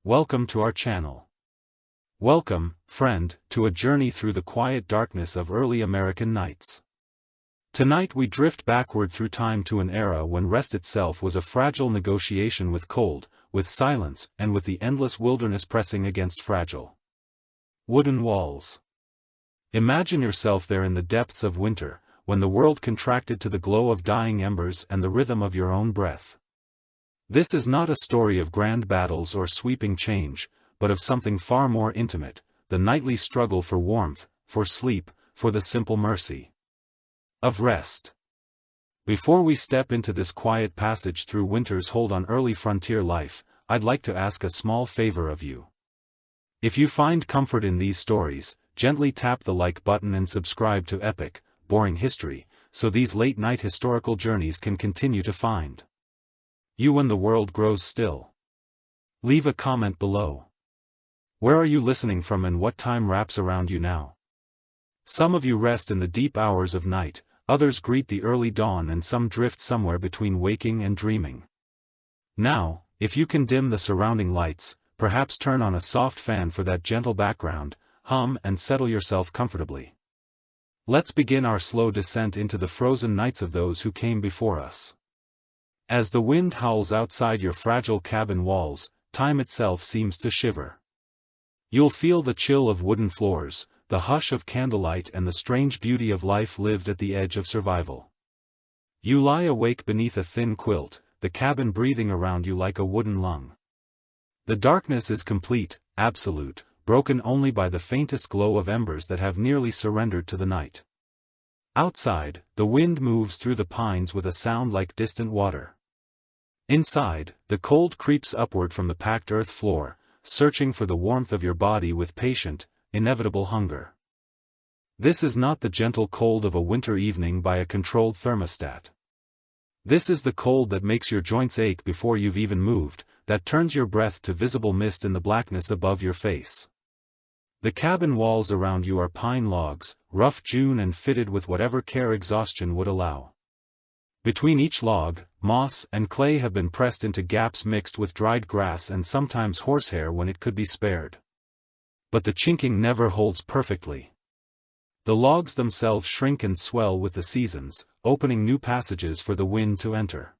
Welcome to our channel. Welcome, friend, to a journey through the quiet darkness of early American nights. Tonight we drift backward through time to an era when rest itself was a fragile negotiation with cold, with silence, and with the endless wilderness pressing against fragile wooden walls. Imagine yourself there in the depths of winter, when the world contracted to the glow of dying embers and the rhythm of your own breath. This is not a story of grand battles or sweeping change, but of something far more intimate, the nightly struggle for warmth, for sleep, for the simple mercy of rest. Before we step into this quiet passage through winter's hold on early frontier life, I'd like to ask a small favor of you. If you find comfort in these stories, gently tap the like button and subscribe to Epic, Boring History, so these late-night historical journeys can continue to find you when the world grows still. Leave a comment below. Where are you listening from and what time wraps around you now? Some of you rest in the deep hours of night, others greet the early dawn, and some drift somewhere between waking and dreaming. Now, if you can dim the surrounding lights, perhaps turn on a soft fan for that gentle background, hum and settle yourself comfortably. Let's begin our slow descent into the frozen nights of those who came before us. As the wind howls outside your fragile cabin walls, time itself seems to shiver. You'll feel the chill of wooden floors, the hush of candlelight, and the strange beauty of life lived at the edge of survival. You lie awake beneath a thin quilt, the cabin breathing around you like a wooden lung. The darkness is complete, absolute, broken only by the faintest glow of embers that have nearly surrendered to the night. Outside, the wind moves through the pines with a sound like distant water. Inside, the cold creeps upward from the packed earth floor, searching for the warmth of your body with patient, inevitable hunger. This is not the gentle cold of a winter evening by a controlled thermostat. This is the cold that makes your joints ache before you've even moved, that turns your breath to visible mist in the blackness above your face. The cabin walls around you are pine logs, rough hewn and fitted with whatever care exhaustion would allow. Between each log, moss and clay have been pressed into gaps mixed with dried grass and sometimes horsehair when it could be spared. But the chinking never holds perfectly. The logs themselves shrink and swell with the seasons, opening new passages for the wind to enter.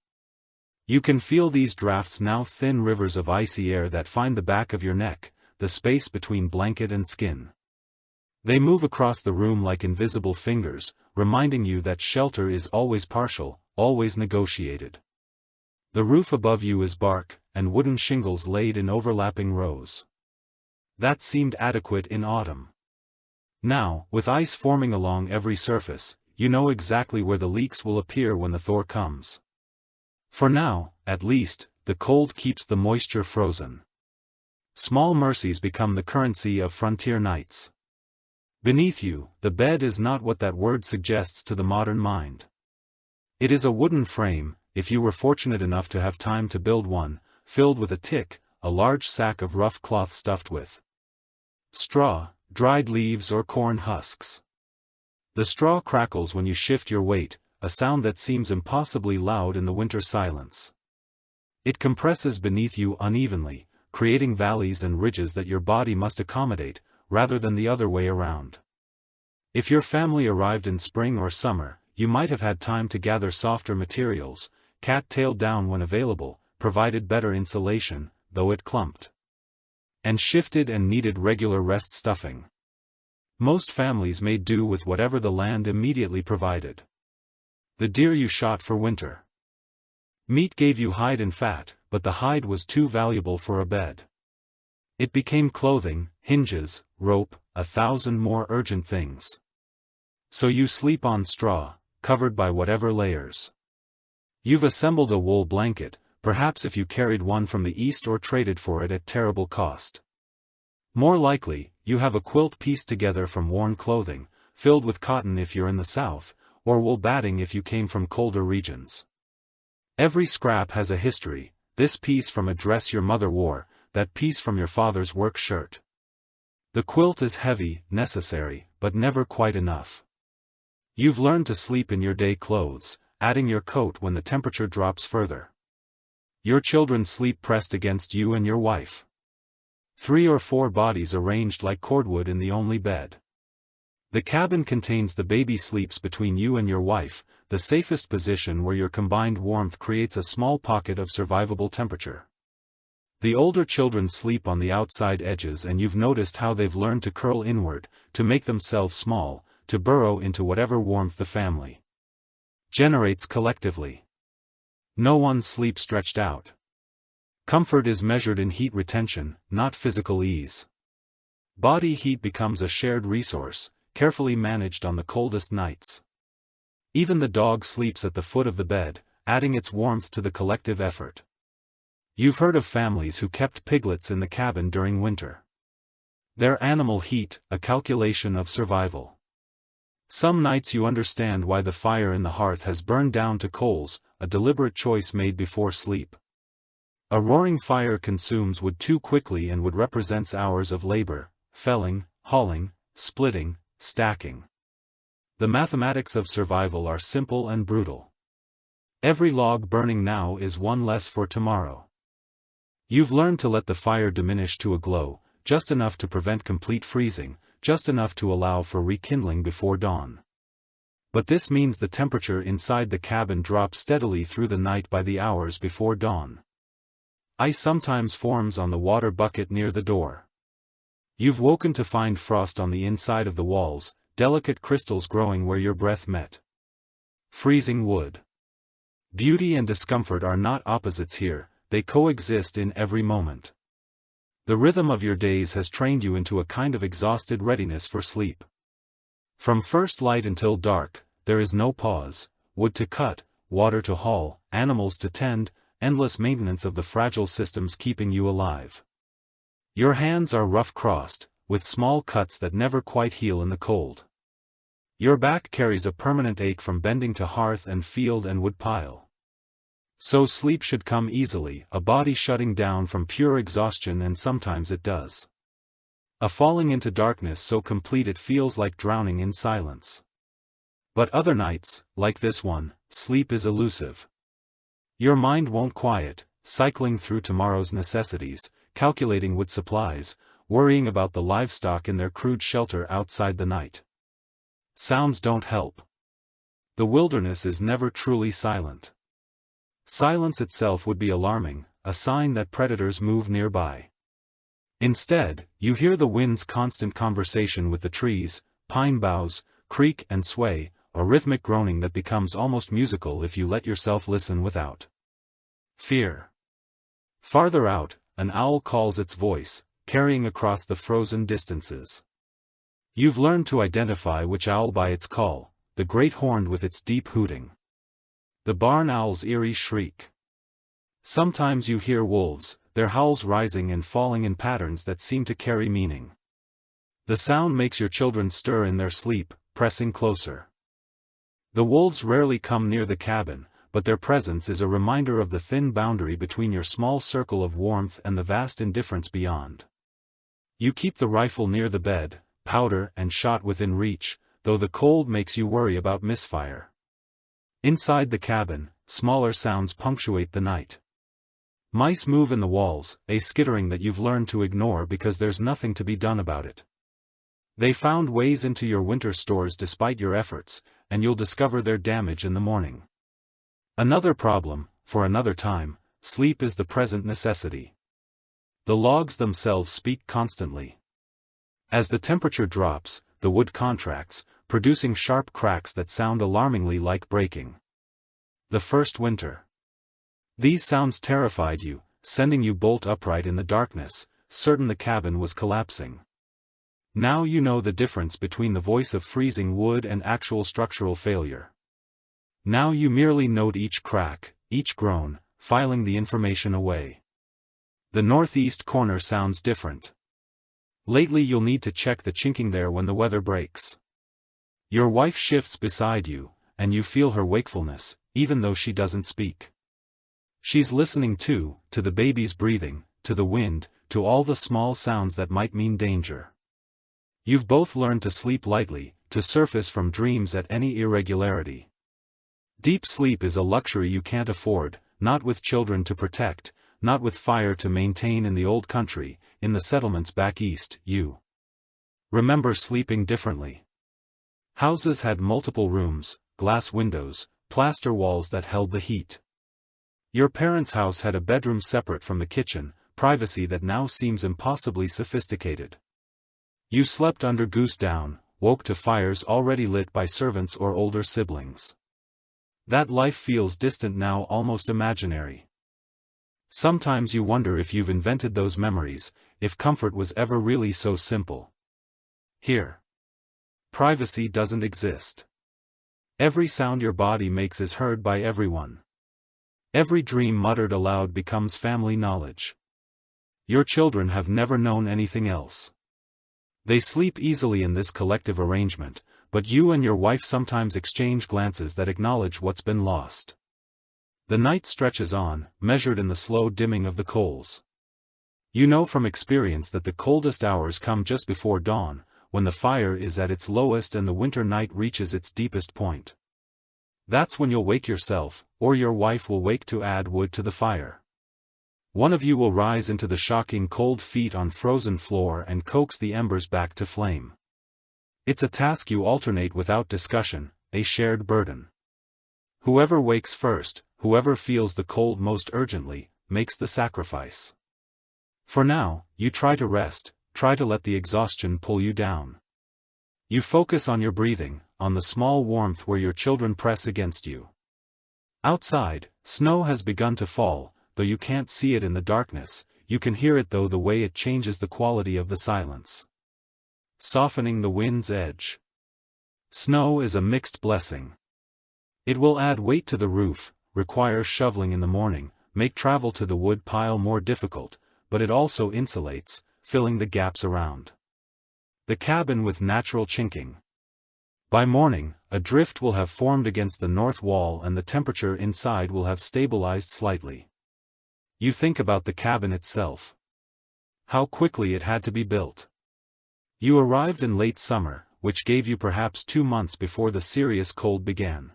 You can feel these drafts now, thin rivers of icy air that find the back of your neck, the space between blanket and skin. They move across the room like invisible fingers, reminding you that shelter is always partial, always negotiated. The roof above you is bark, and wooden shingles laid in overlapping rows. That seemed adequate in autumn. Now, with ice forming along every surface, you know exactly where the leaks will appear when the thaw comes. For now, at least, the cold keeps the moisture frozen. Small mercies become the currency of frontier nights. Beneath you, the bed is not what that word suggests to the modern mind. It is a wooden frame, if you were fortunate enough to have time to build one, filled with a tick, a large sack of rough cloth stuffed with straw, dried leaves or corn husks. The straw crackles when you shift your weight, a sound that seems impossibly loud in the winter silence. It compresses beneath you unevenly, creating valleys and ridges that your body must accommodate, rather than the other way around. If your family arrived in spring or summer, you might have had time to gather softer materials, cat-tailed down when available, provided better insulation, though it clumped and shifted and needed regular rest stuffing. Most families made do with whatever the land immediately provided. The deer you shot for winter. Meat gave you hide and fat, but the hide was too valuable for a bed. It became clothing, hinges, rope, 1,000 more urgent things. So you sleep on straw, covered by whatever layers. You've assembled a wool blanket, perhaps if you carried one from the east or traded for it at terrible cost. More likely, you have a quilt pieced together from worn clothing, filled with cotton if you're in the south, or wool batting if you came from colder regions. Every scrap has a history, this piece from a dress your mother wore, that piece from your father's work shirt. The quilt is heavy, necessary, but never quite enough. You've learned to sleep in your day clothes, adding your coat when the temperature drops further. Your children sleep pressed against you and your wife. 3 or 4 bodies arranged like cordwood in the only bed. The cabin contains the baby sleeps between you and your wife, the safest position where your combined warmth creates a small pocket of survivable temperature. The older children sleep on the outside edges, and you've noticed how they've learned to curl inward, to make themselves small, to burrow into whatever warmth the family generates collectively. No one sleeps stretched out. Comfort is measured in heat retention, not physical ease. Body heat becomes a shared resource, carefully managed on the coldest nights. Even the dog sleeps at the foot of the bed, adding its warmth to the collective effort. You've heard of families who kept piglets in the cabin during winter. Their animal heat, a calculation of survival. Some nights you understand why the fire in the hearth has burned down to coals, a deliberate choice made before sleep. A roaring fire consumes wood too quickly and wood represents hours of labor, felling, hauling, splitting, stacking. The mathematics of survival are simple and brutal. Every log burning now is one less for tomorrow. You've learned to let the fire diminish to a glow, just enough to prevent complete freezing, just enough to allow for rekindling before dawn. But this means the temperature inside the cabin drops steadily through the night by the hours before dawn. Ice sometimes forms on the water bucket near the door. You've woken to find frost on the inside of the walls, delicate crystals growing where your breath met. Freezing wood. Beauty and discomfort are not opposites here, they coexist in every moment. The rhythm of your days has trained you into a kind of exhausted readiness for sleep. From first light until dark, there is no pause, wood to cut, water to haul, animals to tend, endless maintenance of the fragile systems keeping you alive. Your hands are rough-crossed, with small cuts that never quite heal in the cold. Your back carries a permanent ache from bending to hearth and field and wood pile. So sleep should come easily, a body shutting down from pure exhaustion, and sometimes it does. A falling into darkness so complete it feels like drowning in silence. But other nights, like this one, sleep is elusive. Your mind won't quiet, cycling through tomorrow's necessities, calculating wood supplies, worrying about the livestock in their crude shelter outside the night. Sounds don't help. The wilderness is never truly silent. Silence itself would be alarming, a sign that predators move nearby. Instead, you hear the wind's constant conversation with the trees, pine boughs, creak and sway, a rhythmic groaning that becomes almost musical if you let yourself listen without fear. Farther out, an owl calls its voice, carrying across the frozen distances. You've learned to identify which owl by its call, the great horned with its deep hooting. The barn owl's eerie shriek. Sometimes you hear wolves, their howls rising and falling in patterns that seem to carry meaning. The sound makes your children stir in their sleep, pressing closer. The wolves rarely come near the cabin, but their presence is a reminder of the thin boundary between your small circle of warmth and the vast indifference beyond. You keep the rifle near the bed, powder and shot within reach, though the cold makes you worry about misfire. Inside the cabin, smaller sounds punctuate the night. Mice move in the walls, a skittering that you've learned to ignore because there's nothing to be done about it. They found ways into your winter stores despite your efforts, and you'll discover their damage in the morning. Another problem, for another time, sleep is the present necessity. The logs themselves speak constantly. As the temperature drops, the wood contracts, producing sharp cracks that sound alarmingly like breaking. The first winter. These sounds terrified you, sending you bolt upright in the darkness, certain the cabin was collapsing. Now you know the difference between the voice of freezing wood and actual structural failure. Now you merely note each crack, each groan, filing the information away. The northeast corner sounds different. Lately you'll need to check the chinking there when the weather breaks. Your wife shifts beside you, and you feel her wakefulness, even though she doesn't speak. She's listening too, to the baby's breathing, to the wind, to all the small sounds that might mean danger. You've both learned to sleep lightly, to surface from dreams at any irregularity. Deep sleep is a luxury you can't afford, not with children to protect, not with fire to maintain in the old country, in the settlements back east, you remember sleeping differently. Houses had multiple rooms, glass windows, plaster walls that held the heat. Your parents' house had a bedroom separate from the kitchen, privacy that now seems impossibly sophisticated. You slept under goose down, woke to fires already lit by servants or older siblings. That life feels distant now, almost imaginary. Sometimes you wonder if you've invented those memories, if comfort was ever really so simple. Here, privacy doesn't exist. Every sound your body makes is heard by everyone. Every dream muttered aloud becomes family knowledge. Your children have never known anything else. They sleep easily in this collective arrangement, but you and your wife sometimes exchange glances that acknowledge what's been lost. The night stretches on, measured in the slow dimming of the coals. You know from experience that the coldest hours come just before dawn, when the fire is at its lowest and the winter night reaches its deepest point. That's when you'll wake yourself, or your wife will wake to add wood to the fire. One of you will rise into the shocking cold feet on frozen floor and coax the embers back to flame. It's a task you alternate without discussion, a shared burden. Whoever wakes first, whoever feels the cold most urgently, makes the sacrifice. For now, you try to rest, try to let the exhaustion pull you down. You focus on your breathing, on the small warmth where your children press against you. Outside, snow has begun to fall, though you can't see it in the darkness, you can hear it though the way it changes the quality of the silence. Softening the wind's edge. Snow is a mixed blessing. It will add weight to the roof, require shoveling in the morning, make travel to the wood pile more difficult, but it also insulates, filling the gaps around the cabin with natural chinking. By morning, a drift will have formed against the north wall and the temperature inside will have stabilized slightly. You think about the cabin itself. How quickly it had to be built. You arrived in late summer, which gave you perhaps 2 months before the serious cold began.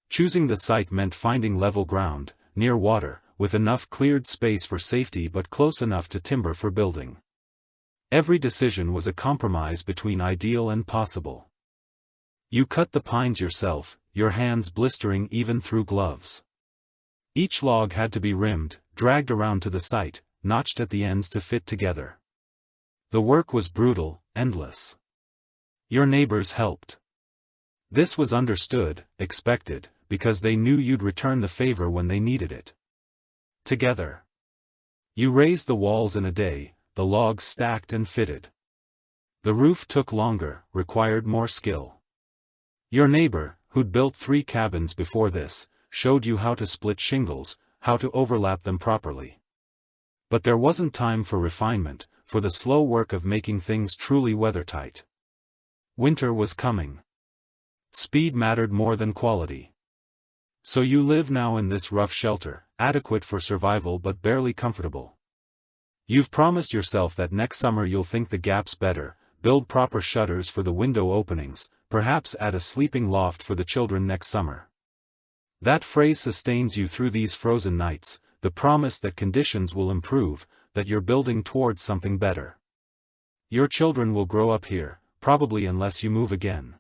Choosing the site meant finding level ground, near water, with enough cleared space for safety but close enough to timber for building. Every decision was a compromise between ideal and possible. You cut the pines yourself, your hands blistering even through gloves. Each log had to be rimmed, dragged around to the site, notched at the ends to fit together. The work was brutal, endless. Your neighbors helped. This was understood, expected, because they knew you'd return the favor when they needed it. Together, you raised the walls in a day, the logs stacked and fitted. The roof took longer, required more skill. Your neighbor, who'd built 3 cabins before this, showed you how to split shingles, how to overlap them properly. But there wasn't time for refinement, for the slow work of making things truly weathertight. Winter was coming. Speed mattered more than quality. So you live now in this rough shelter, adequate for survival but barely comfortable. You've promised yourself that next summer you'll think the gaps better, build proper shutters for the window openings, perhaps add a sleeping loft for the children next summer. That phrase sustains you through these frozen nights, the promise that conditions will improve, that you're building towards something better. Your children will grow up here, probably unless you move again.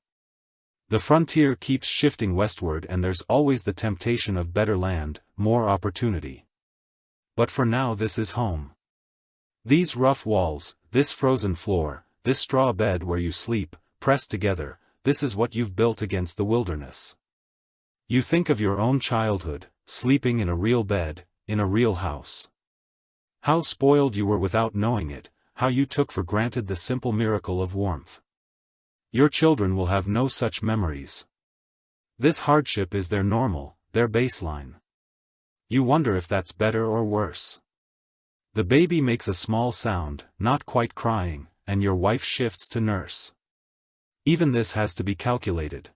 The frontier keeps shifting westward and there's always the temptation of better land, more opportunity. But for now this is home. These rough walls, this frozen floor, this straw bed where you sleep, pressed together, this is what you've built against the wilderness. You think of your own childhood, sleeping in a real bed, in a real house. How spoiled you were without knowing it, how you took for granted the simple miracle of warmth. Your children will have no such memories. This hardship is their normal, their baseline. You wonder if that's better or worse. The baby makes a small sound, not quite crying, and your wife shifts to nurse. Even this has to be calculated.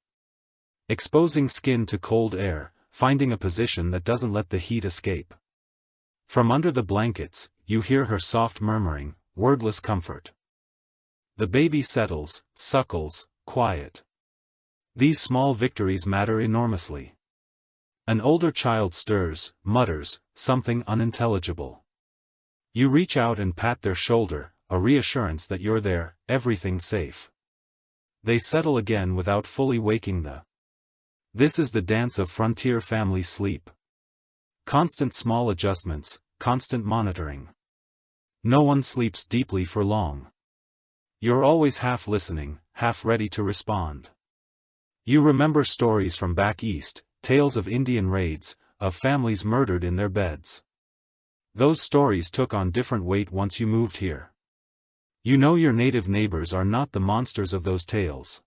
Exposing skin to cold air, finding a position that doesn't let the heat escape. From under the blankets, you hear her soft murmuring, wordless comfort. The baby settles, suckles, quiet. These small victories matter enormously. An older child stirs, mutters, something unintelligible. You reach out and pat their shoulder, a reassurance that you're there, everything's safe. They settle again without fully waking. This is the dance of frontier family sleep. Constant small adjustments, constant monitoring. No one sleeps deeply for long. You're always half listening, half ready to respond. You remember stories from back east, tales of Indian raids, of families murdered in their beds. Those stories took on different weight once you moved here. You know your native neighbors are not the monsters of those tales.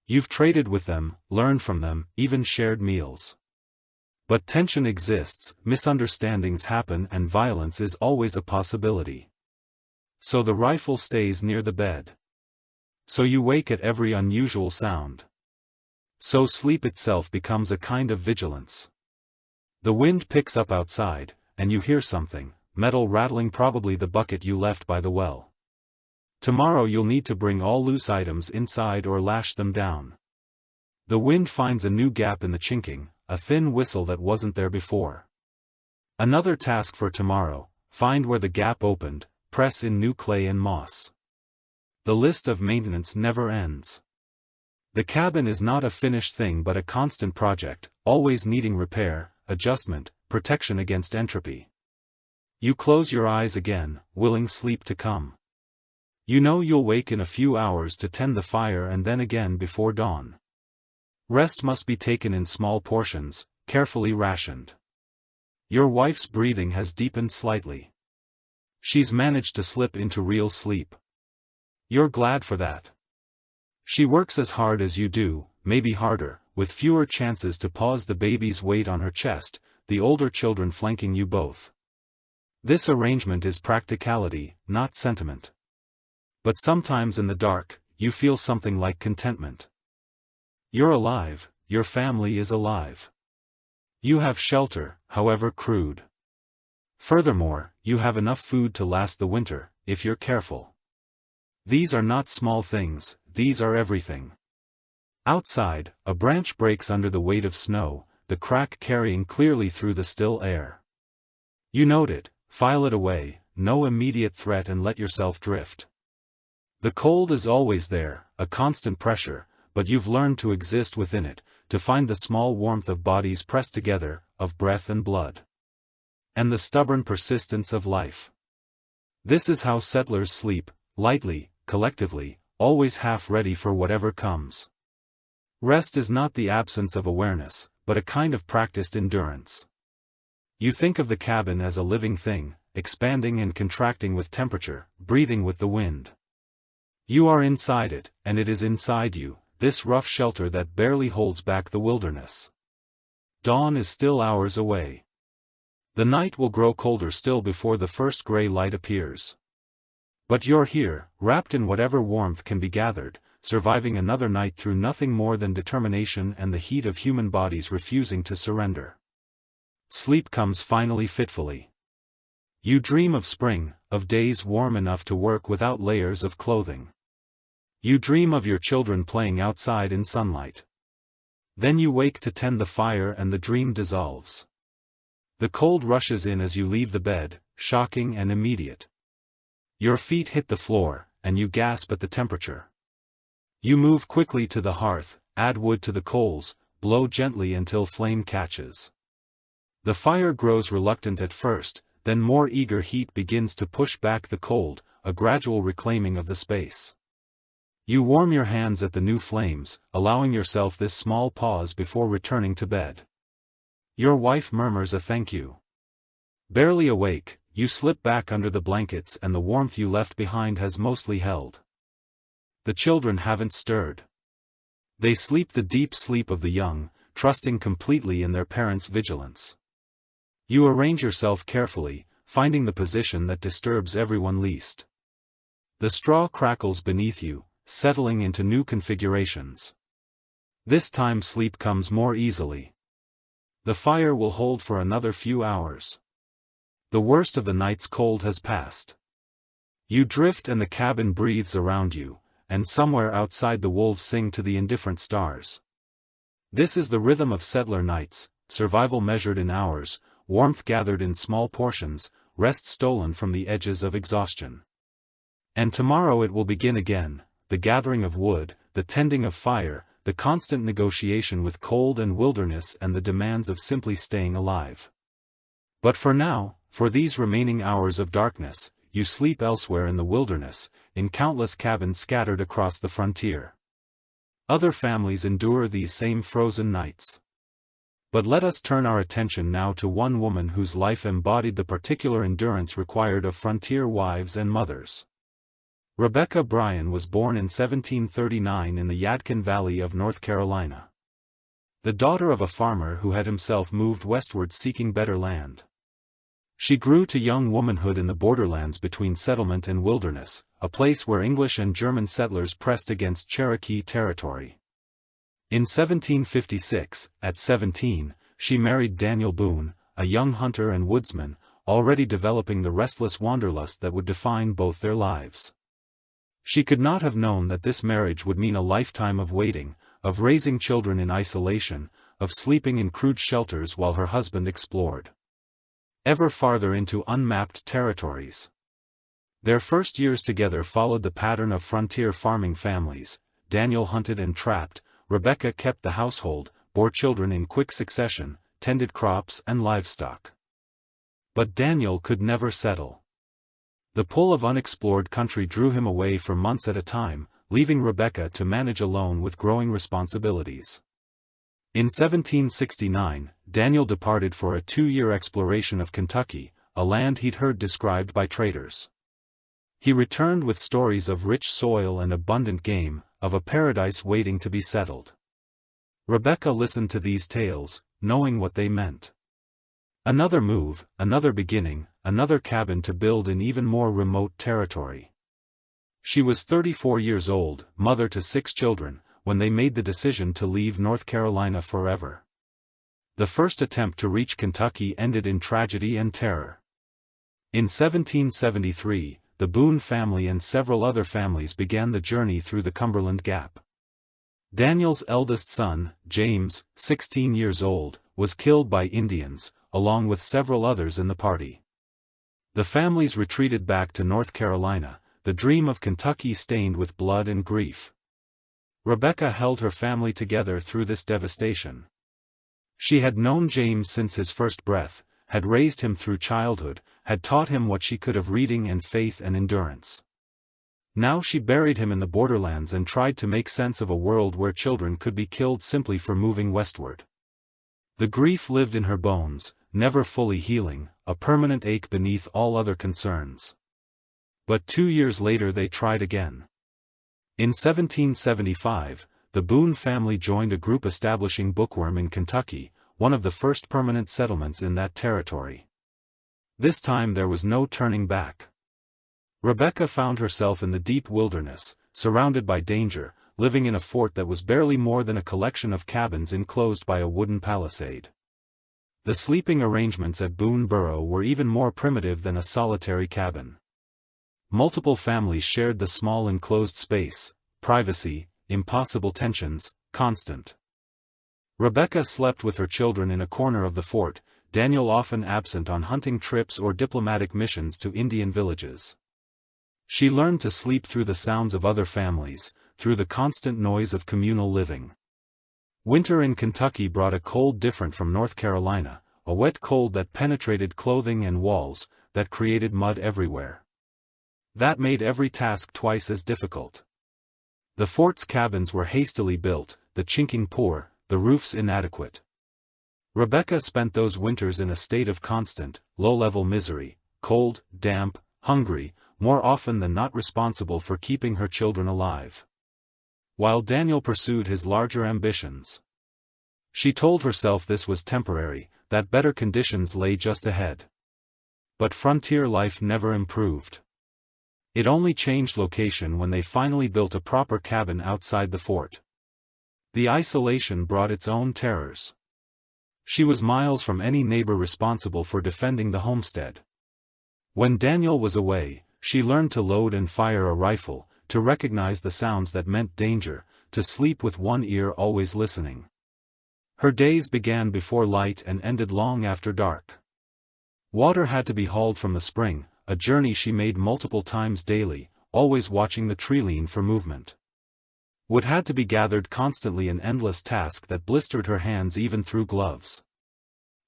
You've traded with them, learned from them, even shared meals. But tension exists, misunderstandings happen, and violence is always a possibility. So the rifle stays near the bed. So you wake at every unusual sound. So sleep itself becomes a kind of vigilance. The wind picks up outside, and you hear something, metal rattling, probably the bucket you left by the well. Tomorrow you'll need to bring all loose items inside or lash them down. The wind finds a new gap in the chinking, a thin whistle that wasn't there before. Another task for tomorrow: find where the gap opened, press in new clay and moss. The list of maintenance never ends. The cabin is not a finished thing but a constant project, always needing repair, adjustment, protection against entropy. You close your eyes again, willing sleep to come. You know you'll wake in a few hours to tend the fire and then again before dawn. Rest must be taken in small portions, carefully rationed. Your wife's breathing has deepened slightly. She's managed to slip into real sleep. You're glad for that. She works as hard as you do, maybe harder, with fewer chances to pause, the baby's weight on her chest, the older children flanking you both. This arrangement is practicality, not sentiment. But sometimes in the dark, you feel something like contentment. You're alive, your family is alive. You have shelter, however crude. Furthermore, you have enough food to last the winter, if you're careful. These are not small things, these are everything. Outside, a branch breaks under the weight of snow, the crack carrying clearly through the still air. You note it, file it away, no immediate threat, and let yourself drift. The cold is always there, a constant pressure, but you've learned to exist within it, to find the small warmth of bodies pressed together, of breath and blood. And the stubborn persistence of life. This is how settlers sleep, lightly, collectively, always half ready for whatever comes. Rest is not the absence of awareness, but a kind of practiced endurance. You think of the cabin as a living thing, expanding and contracting with temperature, breathing with the wind. You are inside it, and it is inside you, this rough shelter that barely holds back the wilderness. Dawn is still hours away. The night will grow colder still before the first gray light appears. But you're here, wrapped in whatever warmth can be gathered, surviving another night through nothing more than determination and the heat of human bodies refusing to surrender. Sleep comes finally fitfully. You dream of spring, of days warm enough to work without layers of clothing. You dream of your children playing outside in sunlight. Then you wake to tend the fire and the dream dissolves. The cold rushes in as you leave the bed, shocking and immediate. Your feet hit the floor, and you gasp at the temperature. You move quickly to the hearth, add wood to the coals, blow gently until flame catches. The fire grows reluctant at first, then more eager heat begins to push back the cold, a gradual reclaiming of the space. You warm your hands at the new flames, allowing yourself this small pause before returning to bed. Your wife murmurs a thank you. Barely awake, you slip back under the blankets and the warmth you left behind has mostly held. The children haven't stirred. They sleep the deep sleep of the young, trusting completely in their parents' vigilance. You arrange yourself carefully, finding the position that disturbs everyone least. The straw crackles beneath you, settling into new configurations. This time sleep comes more easily. The fire will hold for another few hours. The worst of the night's cold has passed. You drift and the cabin breathes around you, and somewhere outside the wolves sing to the indifferent stars. This is the rhythm of settler nights, survival measured in hours, warmth gathered in small portions, rest stolen from the edges of exhaustion. And tomorrow it will begin again, the gathering of wood, the tending of fire, the constant negotiation with cold and wilderness and the demands of simply staying alive. But for now, for these remaining hours of darkness, you sleep elsewhere in the wilderness, in countless cabins scattered across the frontier. Other families endure these same frozen nights. But let us turn our attention now to one woman whose life embodied the particular endurance required of frontier wives and mothers. Rebecca Bryan was born in 1739 in the Yadkin Valley of North Carolina. The daughter of a farmer who had himself moved westward seeking better land. She grew to young womanhood in the borderlands between settlement and wilderness, a place where English and German settlers pressed against Cherokee territory. In 1756, at 17, she married Daniel Boone, a young hunter and woodsman, already developing the restless wanderlust that would define both their lives. She could not have known that this marriage would mean a lifetime of waiting, of raising children in isolation, of sleeping in crude shelters while her husband explored ever farther into unmapped territories. Their first years together followed the pattern of frontier farming families. Daniel hunted and trapped, Rebecca kept the household, bore children in quick succession, tended crops and livestock. But Daniel could never settle. The pull of unexplored country drew him away for months at a time, leaving Rebecca to manage alone with growing responsibilities. In 1769, Daniel departed for a 2-year exploration of Kentucky, a land he'd heard described by traders. He returned with stories of rich soil and abundant game, of a paradise waiting to be settled. Rebecca listened to these tales, knowing what they meant. Another move, another beginning, another cabin to build in even more remote territory. She was 34 years old, mother to 6 children, when they made the decision to leave North Carolina forever. The first attempt to reach Kentucky ended in tragedy and terror. In 1773, the Boone family and several other families began the journey through the Cumberland Gap. Daniel's eldest son, James, 16 years old, was killed by Indians, along with several others in the party. The families retreated back to North Carolina, the dream of Kentucky stained with blood and grief. Rebecca held her family together through this devastation. She had known James since his first breath, had raised him through childhood, had taught him what she could of reading and faith and endurance. Now she buried him in the borderlands and tried to make sense of a world where children could be killed simply for moving westward. The grief lived in her bones, never fully healing, a permanent ache beneath all other concerns. But 2 years later they tried again. In 1775, the Boone family joined a group establishing Bookworm in Kentucky, one of the first permanent settlements in that territory. This time there was no turning back. Rebecca found herself in the deep wilderness, surrounded by danger, living in a fort that was barely more than a collection of cabins enclosed by a wooden palisade. The sleeping arrangements at Boone Burrow were even more primitive than a solitary cabin. Multiple families shared the small enclosed space, privacy, impossible tensions, constant. Rebecca slept with her children in a corner of the fort, Daniel often absent on hunting trips or diplomatic missions to Indian villages. She learned to sleep through the sounds of other families, through the constant noise of communal living. Winter in Kentucky brought a cold different from North Carolina, a wet cold that penetrated clothing and walls, that created mud everywhere. That made every task twice as difficult. The fort's cabins were hastily built, the chinking poor, the roofs inadequate. Rebecca spent those winters in a state of constant, low-level misery, cold, damp, hungry, more often than not responsible for keeping her children alive. While Daniel pursued his larger ambitions. She told herself this was temporary, that better conditions lay just ahead. But frontier life never improved. It only changed location when they finally built a proper cabin outside the fort. The isolation brought its own terrors. She was miles from any neighbor responsible for defending the homestead. When Daniel was away, she learned to load and fire a rifle, to recognize the sounds that meant danger, to sleep with one ear always listening. Her days began before light and ended long after dark. Water had to be hauled from the spring, a journey she made multiple times daily, always watching the tree for movement. Wood had to be gathered constantly, an endless task that blistered her hands even through gloves.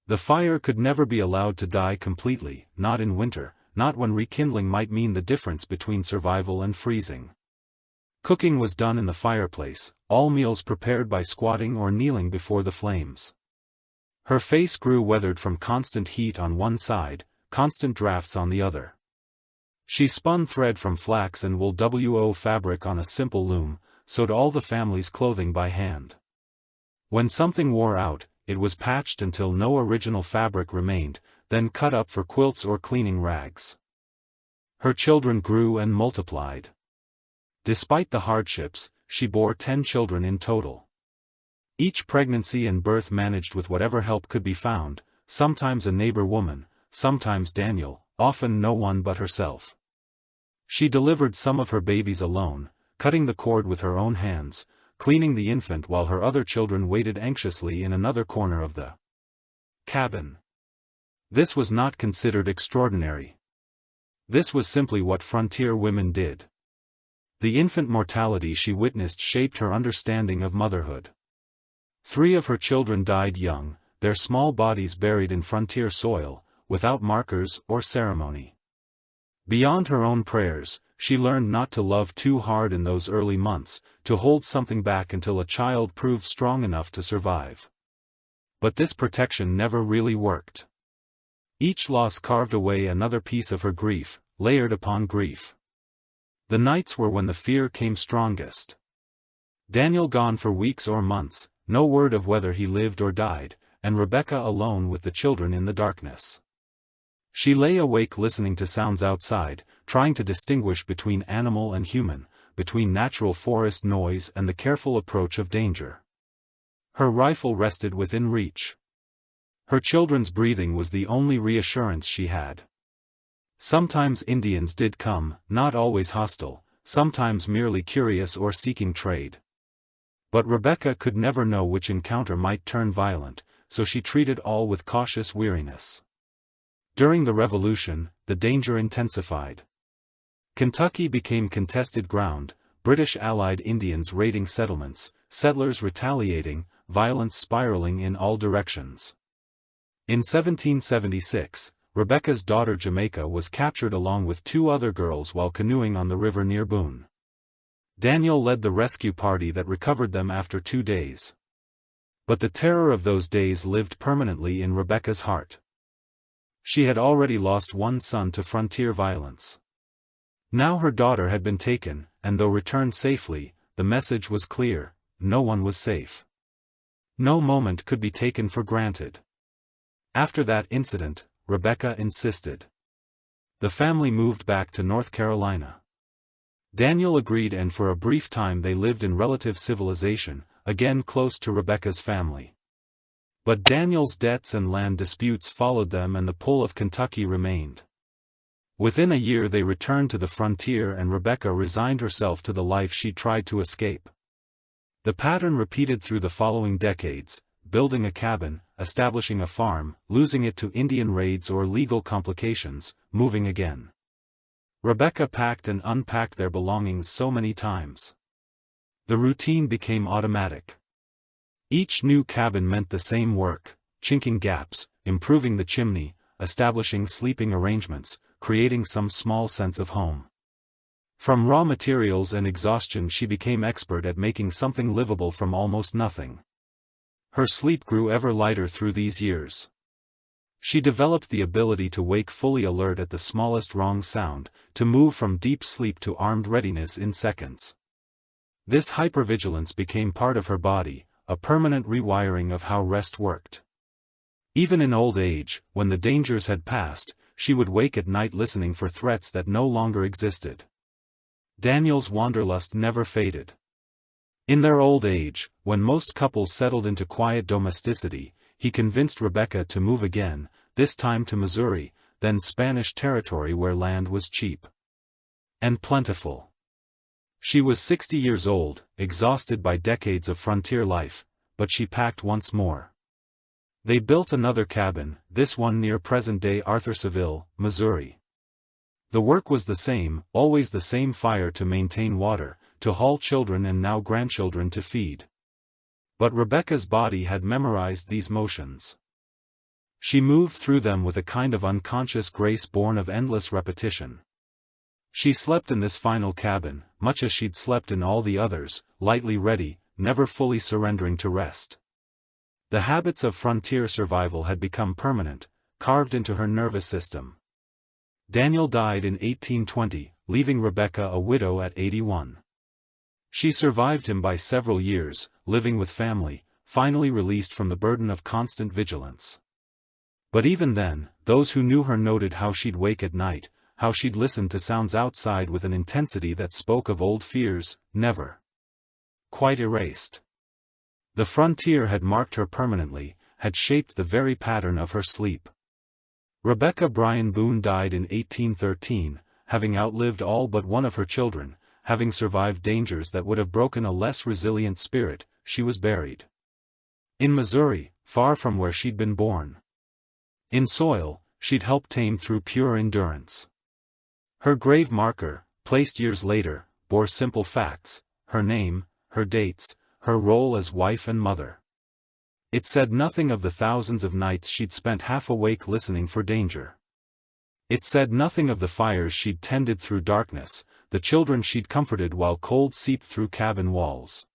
The fire could never be allowed to die completely, not in winter, not when rekindling might mean the difference between survival and freezing. Cooking was done in the fireplace, all meals prepared by squatting or kneeling before the flames. Her face grew weathered from constant heat on one side, constant drafts on the other. She spun thread from flax and wool fabric on a simple loom, sewed all the family's clothing by hand. When something wore out, it was patched until no original fabric remained, then cut up for quilts or cleaning rags. Her children grew and multiplied. Despite the hardships, she bore 10 children in total. Each pregnancy and birth managed with whatever help could be found, sometimes a neighbor woman, sometimes Daniel, often no one but herself. She delivered some of her babies alone, cutting the cord with her own hands, cleaning the infant while her other children waited anxiously in another corner of the cabin. This was not considered extraordinary. This was simply what frontier women did. The infant mortality she witnessed shaped her understanding of motherhood. 3 of her children died young, their small bodies buried in frontier soil, without markers or ceremony. Beyond her own prayers, she learned not to love too hard in those early months, to hold something back until a child proved strong enough to survive. But this protection never really worked. Each loss carved away another piece of her grief, layered upon grief. The nights were when the fear came strongest. Daniel gone for weeks or months, no word of whether he lived or died, and Rebecca alone with the children in the darkness. She lay awake listening to sounds outside, trying to distinguish between animal and human, between natural forest noise and the careful approach of danger. Her rifle rested within reach. Her children's breathing was the only reassurance she had. Sometimes Indians did come, not always hostile, sometimes merely curious or seeking trade. But Rebecca could never know which encounter might turn violent, so she treated all with cautious weariness. During the Revolution, the danger intensified. Kentucky became contested ground, British allied Indians raiding settlements, settlers retaliating, violence spiraling in all directions. In 1776, Rebecca's daughter Jamaica was captured along with 2 other girls while canoeing on the river near Boone. Daniel led the rescue party that recovered them after 2 days. But the terror of those days lived permanently in Rebecca's heart. She had already lost one son to frontier violence. Now her daughter had been taken, and though returned safely, the message was clear: no one was safe. No moment could be taken for granted. After that incident, Rebecca insisted. The family moved back to North Carolina. Daniel agreed, and for a brief time they lived in relative civilization, again close to Rebecca's family. But Daniel's debts and land disputes followed them, and the pull of Kentucky remained. Within a year they returned to the frontier, and Rebecca resigned herself to the life she tried to escape. The pattern repeated through the following decades: building a cabin, establishing a farm, losing it to Indian raids or legal complications, moving again. Rebecca packed and unpacked their belongings so many times. The routine became automatic. Each new cabin meant the same work: chinking gaps, improving the chimney, establishing sleeping arrangements, creating some small sense of home. From raw materials and exhaustion she became expert at making something livable from almost nothing. Her sleep grew ever lighter through these years. She developed the ability to wake fully alert at the smallest wrong sound, to move from deep sleep to armed readiness in seconds. This hypervigilance became part of her body, a permanent rewiring of how rest worked. Even in old age, when the dangers had passed, she would wake at night listening for threats that no longer existed. Daniel's wanderlust never faded. In their old age, when most couples settled into quiet domesticity, he convinced Rebecca to move again, this time to Missouri, then Spanish territory where land was cheap and plentiful. She was 60 years old, exhausted by decades of frontier life, but she packed once more. They built another cabin, this one near present-day Arthur'sville, Missouri. The work was the same, always the same: fire to maintain water, to haul children and now grandchildren to feed. But Rebecca's body had memorized these motions. She moved through them with a kind of unconscious grace born of endless repetition. She slept in this final cabin, much as she'd slept in all the others, lightly ready, never fully surrendering to rest. The habits of frontier survival had become permanent, carved into her nervous system. Daniel died in 1820, leaving Rebecca a widow at 81. She survived him by several years, living with family, finally released from the burden of constant vigilance. But even then, those who knew her noted how she'd wake at night, how she'd listen to sounds outside with an intensity that spoke of old fears, never quite erased. The frontier had marked her permanently, had shaped the very pattern of her sleep. Rebecca Bryan Boone died in 1813, having outlived all but one of her children, having survived dangers that would have broken a less resilient spirit. She was buried in Missouri, far from where she'd been born. In soil she'd helped tame through pure endurance. Her grave marker, placed years later, bore simple facts: her name, her dates, her role as wife and mother. It said nothing of the thousands of nights she'd spent half awake listening for danger. It said nothing of the fires she'd tended through darkness, the children she'd comforted while cold seeped through cabin walls.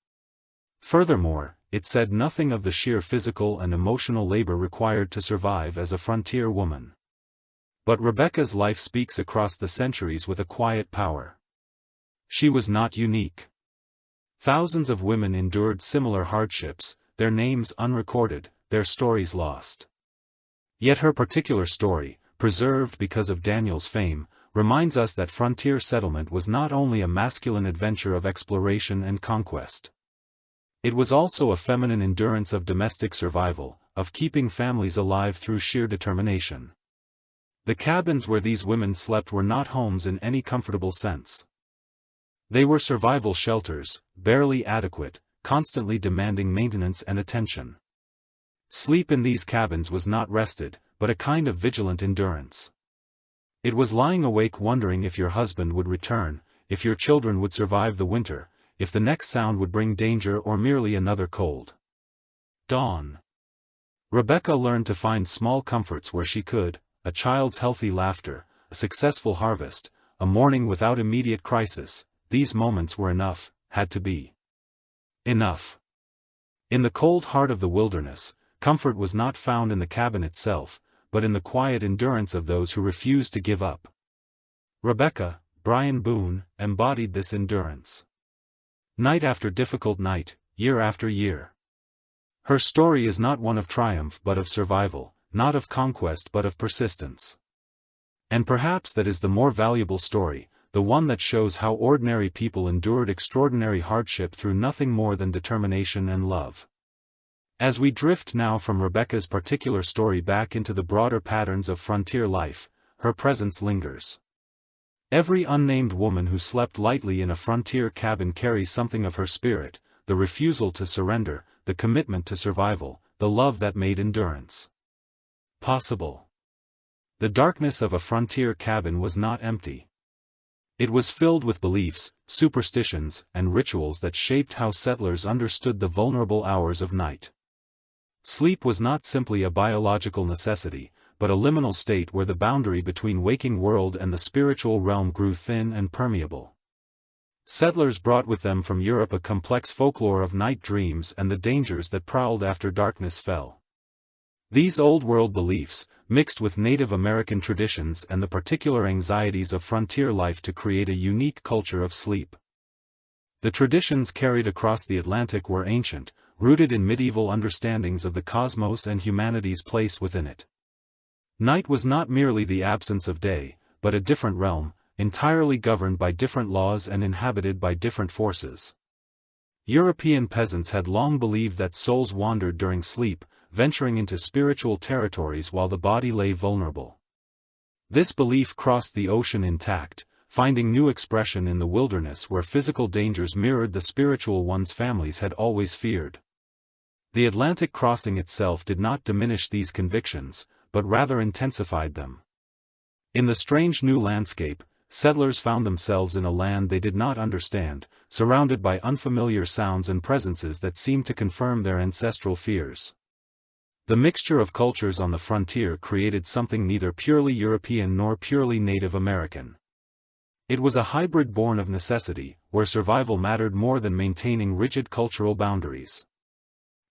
Furthermore, it said nothing of the sheer physical and emotional labor required to survive as a frontier woman. But Rebecca's life speaks across the centuries with a quiet power. She was not unique. Thousands of women endured similar hardships, their names unrecorded, their stories lost. Yet her particular story, preserved because of Daniel's fame, reminds us that frontier settlement was not only a masculine adventure of exploration and conquest. It was also a feminine endurance of domestic survival, of keeping families alive through sheer determination. The cabins where these women slept were not homes in any comfortable sense. They were survival shelters, barely adequate, constantly demanding maintenance and attention. Sleep in these cabins was not rested, but a kind of vigilant endurance. It was lying awake wondering if your husband would return, if your children would survive the winter, if the next sound would bring danger or merely another cold dawn. Rebecca learned to find small comforts where she could: a child's healthy laughter, a successful harvest, a morning without immediate crisis. These moments were enough, had to be enough. In the cold heart of the wilderness, comfort was not found in the cabin itself, but in the quiet endurance of those who refused to give up. Rebecca Bryan Boone embodied this endurance. Night after difficult night, year after year. Her story is not one of triumph but of survival, not of conquest but of persistence. And perhaps that is the more valuable story, the one that shows how ordinary people endured extraordinary hardship through nothing more than determination and love. As we drift now from Rebecca's particular story back into the broader patterns of frontier life, her presence lingers. Every unnamed woman who slept lightly in a frontier cabin carries something of her spirit: the refusal to surrender, the commitment to survival, the love that made endurance possible. The darkness of a frontier cabin was not empty. It was filled with beliefs, superstitions, and rituals that shaped how settlers understood the vulnerable hours of night. Sleep was not simply a biological necessity, but a liminal state where the boundary between waking world and the spiritual realm grew thin and permeable. Settlers brought with them from Europe a complex folklore of night dreams and the dangers that prowled after darkness fell. These old-world beliefs, mixed with Native American traditions and the particular anxieties of frontier life to create a unique culture of sleep. The traditions carried across the Atlantic were ancient, rooted in medieval understandings of the cosmos and humanity's place within it. Night was not merely the absence of day, but a different realm, entirely governed by different laws and inhabited by different forces. European peasants had long believed that souls wandered during sleep, venturing into spiritual territories while the body lay vulnerable. This belief crossed the ocean intact, finding new expression in the wilderness where physical dangers mirrored the spiritual ones families had always feared. The Atlantic crossing itself did not diminish these convictions, but rather intensified them. In the strange new landscape, settlers found themselves in a land they did not understand, surrounded by unfamiliar sounds and presences that seemed to confirm their ancestral fears. The mixture of cultures on the frontier created something neither purely European nor purely Native American. It was a hybrid born of necessity, where survival mattered more than maintaining rigid cultural boundaries.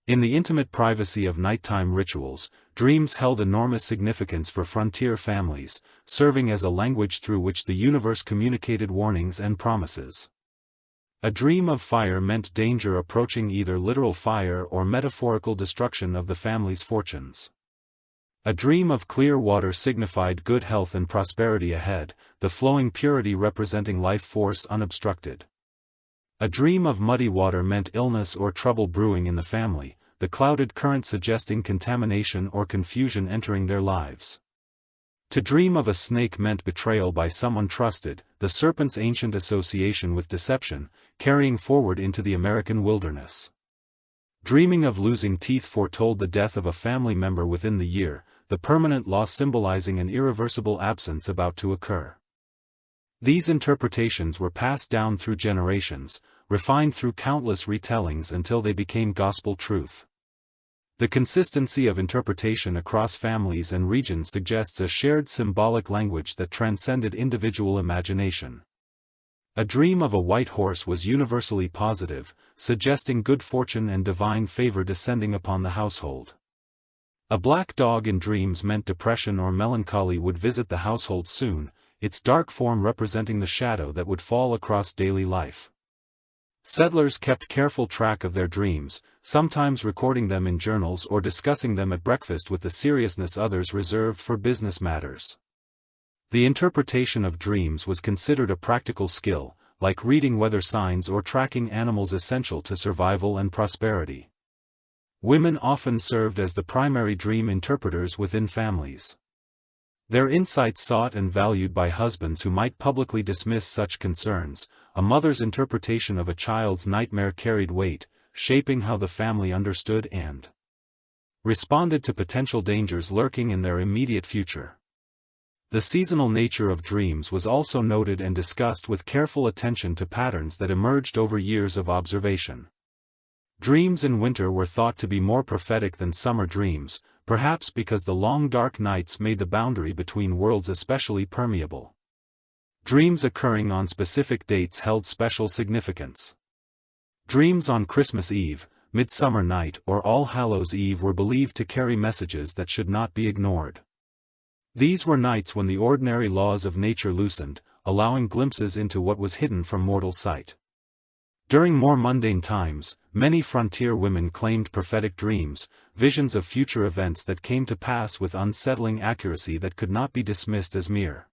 In the intimate privacy of nighttime rituals, dreams held enormous significance for frontier families, serving as a language through which the universe communicated warnings and promises. A dream of fire meant danger approaching, either literal fire or metaphorical destruction of the family's fortunes. A dream of clear water signified good health and prosperity ahead, the flowing purity representing life force unobstructed. A dream of muddy water meant illness or trouble brewing in the family, the clouded current suggesting contamination or confusion entering their lives. To dream of a snake meant betrayal by someone trusted, the serpent's ancient association with deception, carrying forward into the American wilderness. Dreaming of losing teeth foretold the death of a family member within the year, the permanent loss symbolizing an irreversible absence about to occur. These interpretations were passed down through generations, refined through countless retellings until they became gospel truth. The consistency of interpretation across families and regions suggests a shared symbolic language that transcended individual imagination. A dream of a white horse was universally positive, suggesting good fortune and divine favor descending upon the household. A black dog in dreams meant depression or melancholy would visit the household soon, its dark form representing the shadow that would fall across daily life. Settlers kept careful track of their dreams, sometimes recording them in journals or discussing them at breakfast with the seriousness others reserved for business matters. The interpretation of dreams was considered a practical skill, like reading weather signs or tracking animals essential to survival and prosperity. Women often served as the primary dream interpreters within families. Their insights sought and valued by husbands who might publicly dismiss such concerns. A mother's interpretation of a child's nightmare carried weight, shaping how the family understood and responded to potential dangers lurking in their immediate future. The seasonal nature of dreams was also noted and discussed with careful attention to patterns that emerged over years of observation. Dreams in winter were thought to be more prophetic than summer dreams, perhaps because the long dark nights made the boundary between worlds especially permeable. Dreams occurring on specific dates held special significance. Dreams on Christmas Eve, Midsummer Night or All Hallows Eve were believed to carry messages that should not be ignored. These were nights when the ordinary laws of nature loosened, allowing glimpses into what was hidden from mortal sight. During more mundane times, many frontier women claimed prophetic dreams, visions of future events that came to pass with unsettling accuracy that could not be dismissed as mere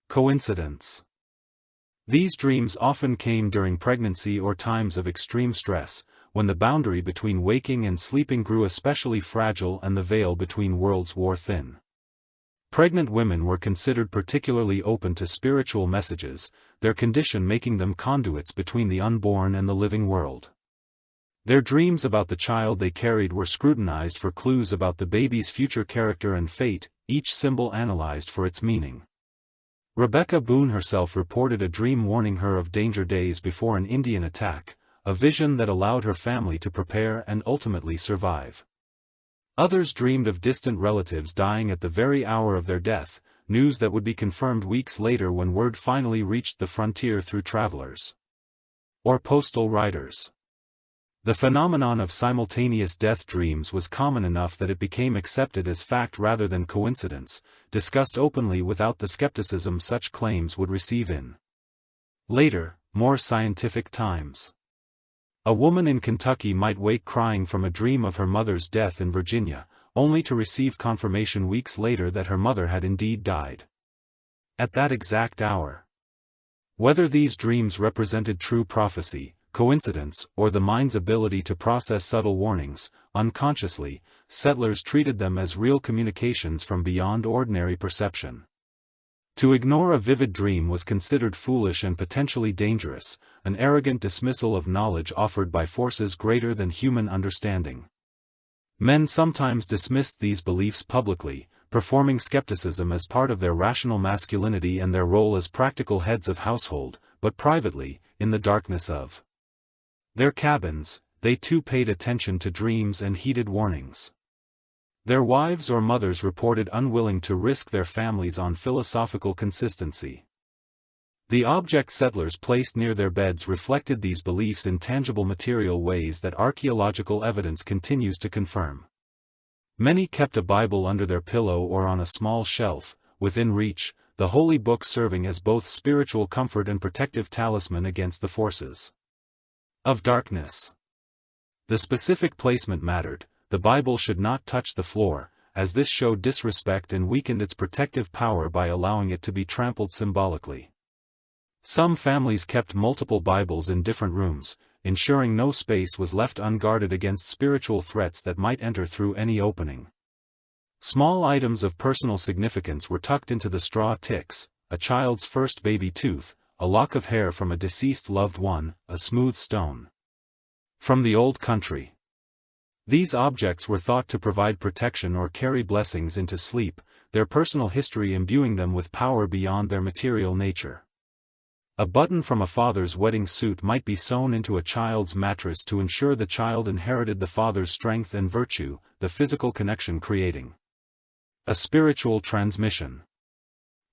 coincidence. These dreams often came during pregnancy or times of extreme stress, when the boundary between waking and sleeping grew especially fragile and the veil between worlds wore thin. Pregnant women were considered particularly open to spiritual messages, their condition making them conduits between the unborn and the living world. Their dreams about the child they carried were scrutinized for clues about the baby's future character and fate, each symbol analyzed for its meaning. Rebecca Boone herself reported a dream warning her of danger days before an Indian attack, a vision that allowed her family to prepare and ultimately survive. Others dreamed of distant relatives dying at the very hour of their death, news that would be confirmed weeks later when word finally reached the frontier through travelers or postal riders. The phenomenon of simultaneous death dreams was common enough that it became accepted as fact rather than coincidence, discussed openly without the skepticism such claims would receive in later, more scientific times. A woman in Kentucky might wake crying from a dream of her mother's death in Virginia, only to receive confirmation weeks later that her mother had indeed died at that exact hour. Whether these dreams represented true prophecy, coincidence, or the mind's ability to process subtle warnings, unconsciously, settlers treated them as real communications from beyond ordinary perception. To ignore a vivid dream was considered foolish and potentially dangerous, an arrogant dismissal of knowledge offered by forces greater than human understanding. Men sometimes dismissed these beliefs publicly, performing skepticism as part of their rational masculinity and their role as practical heads of household, but privately, in the darkness of their cabins, they too paid attention to dreams and heeded warnings. Their wives or mothers reported unwilling to risk their families on philosophical consistency. The objects settlers placed near their beds reflected these beliefs in tangible material ways that archaeological evidence continues to confirm. Many kept a Bible under their pillow or on a small shelf, within reach, the holy book serving as both spiritual comfort and protective talisman against the forces of darkness. The specific placement mattered. The Bible should not touch the floor, as this showed disrespect and weakened its protective power by allowing it to be trampled symbolically. Some families kept multiple Bibles in different rooms, ensuring no space was left unguarded against spiritual threats that might enter through any opening. Small items of personal significance were tucked into the straw ticks, a child's first baby tooth, a lock of hair from a deceased loved one, a smooth stone from the old country. These objects were thought to provide protection or carry blessings into sleep, their personal history imbuing them with power beyond their material nature. A button from a father's wedding suit might be sewn into a child's mattress to ensure the child inherited the father's strength and virtue, the physical connection creating a spiritual transmission.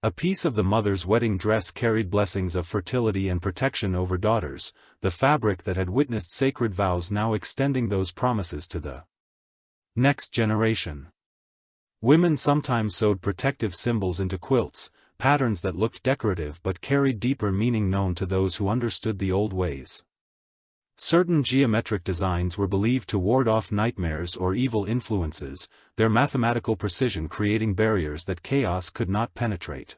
A piece of the mother's wedding dress carried blessings of fertility and protection over daughters, the fabric that had witnessed sacred vows now extending those promises to the next generation. Women sometimes sewed protective symbols into quilts, patterns that looked decorative but carried deeper meaning known to those who understood the old ways. Certain geometric designs were believed to ward off nightmares or evil influences, their mathematical precision creating barriers that chaos could not penetrate.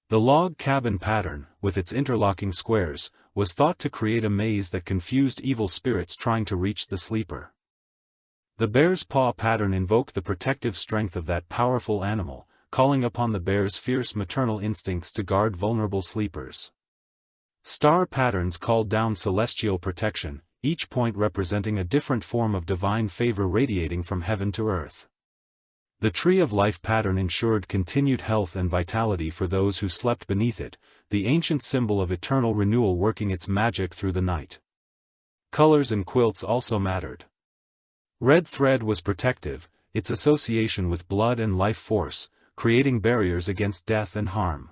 The log cabin pattern, with its interlocking squares, was thought to create a maze that confused evil spirits trying to reach the sleeper. The bear's paw pattern invoked the protective strength of that powerful animal, calling upon the bear's fierce maternal instincts to guard vulnerable sleepers. Star patterns called down celestial protection, each point representing a different form of divine favor radiating from heaven to earth. The tree of life pattern ensured continued health and vitality for those who slept beneath it, the ancient symbol of eternal renewal working its magic through the night. Colors and quilts also mattered. Red thread was protective, its association with blood and life force, creating barriers against death and harm.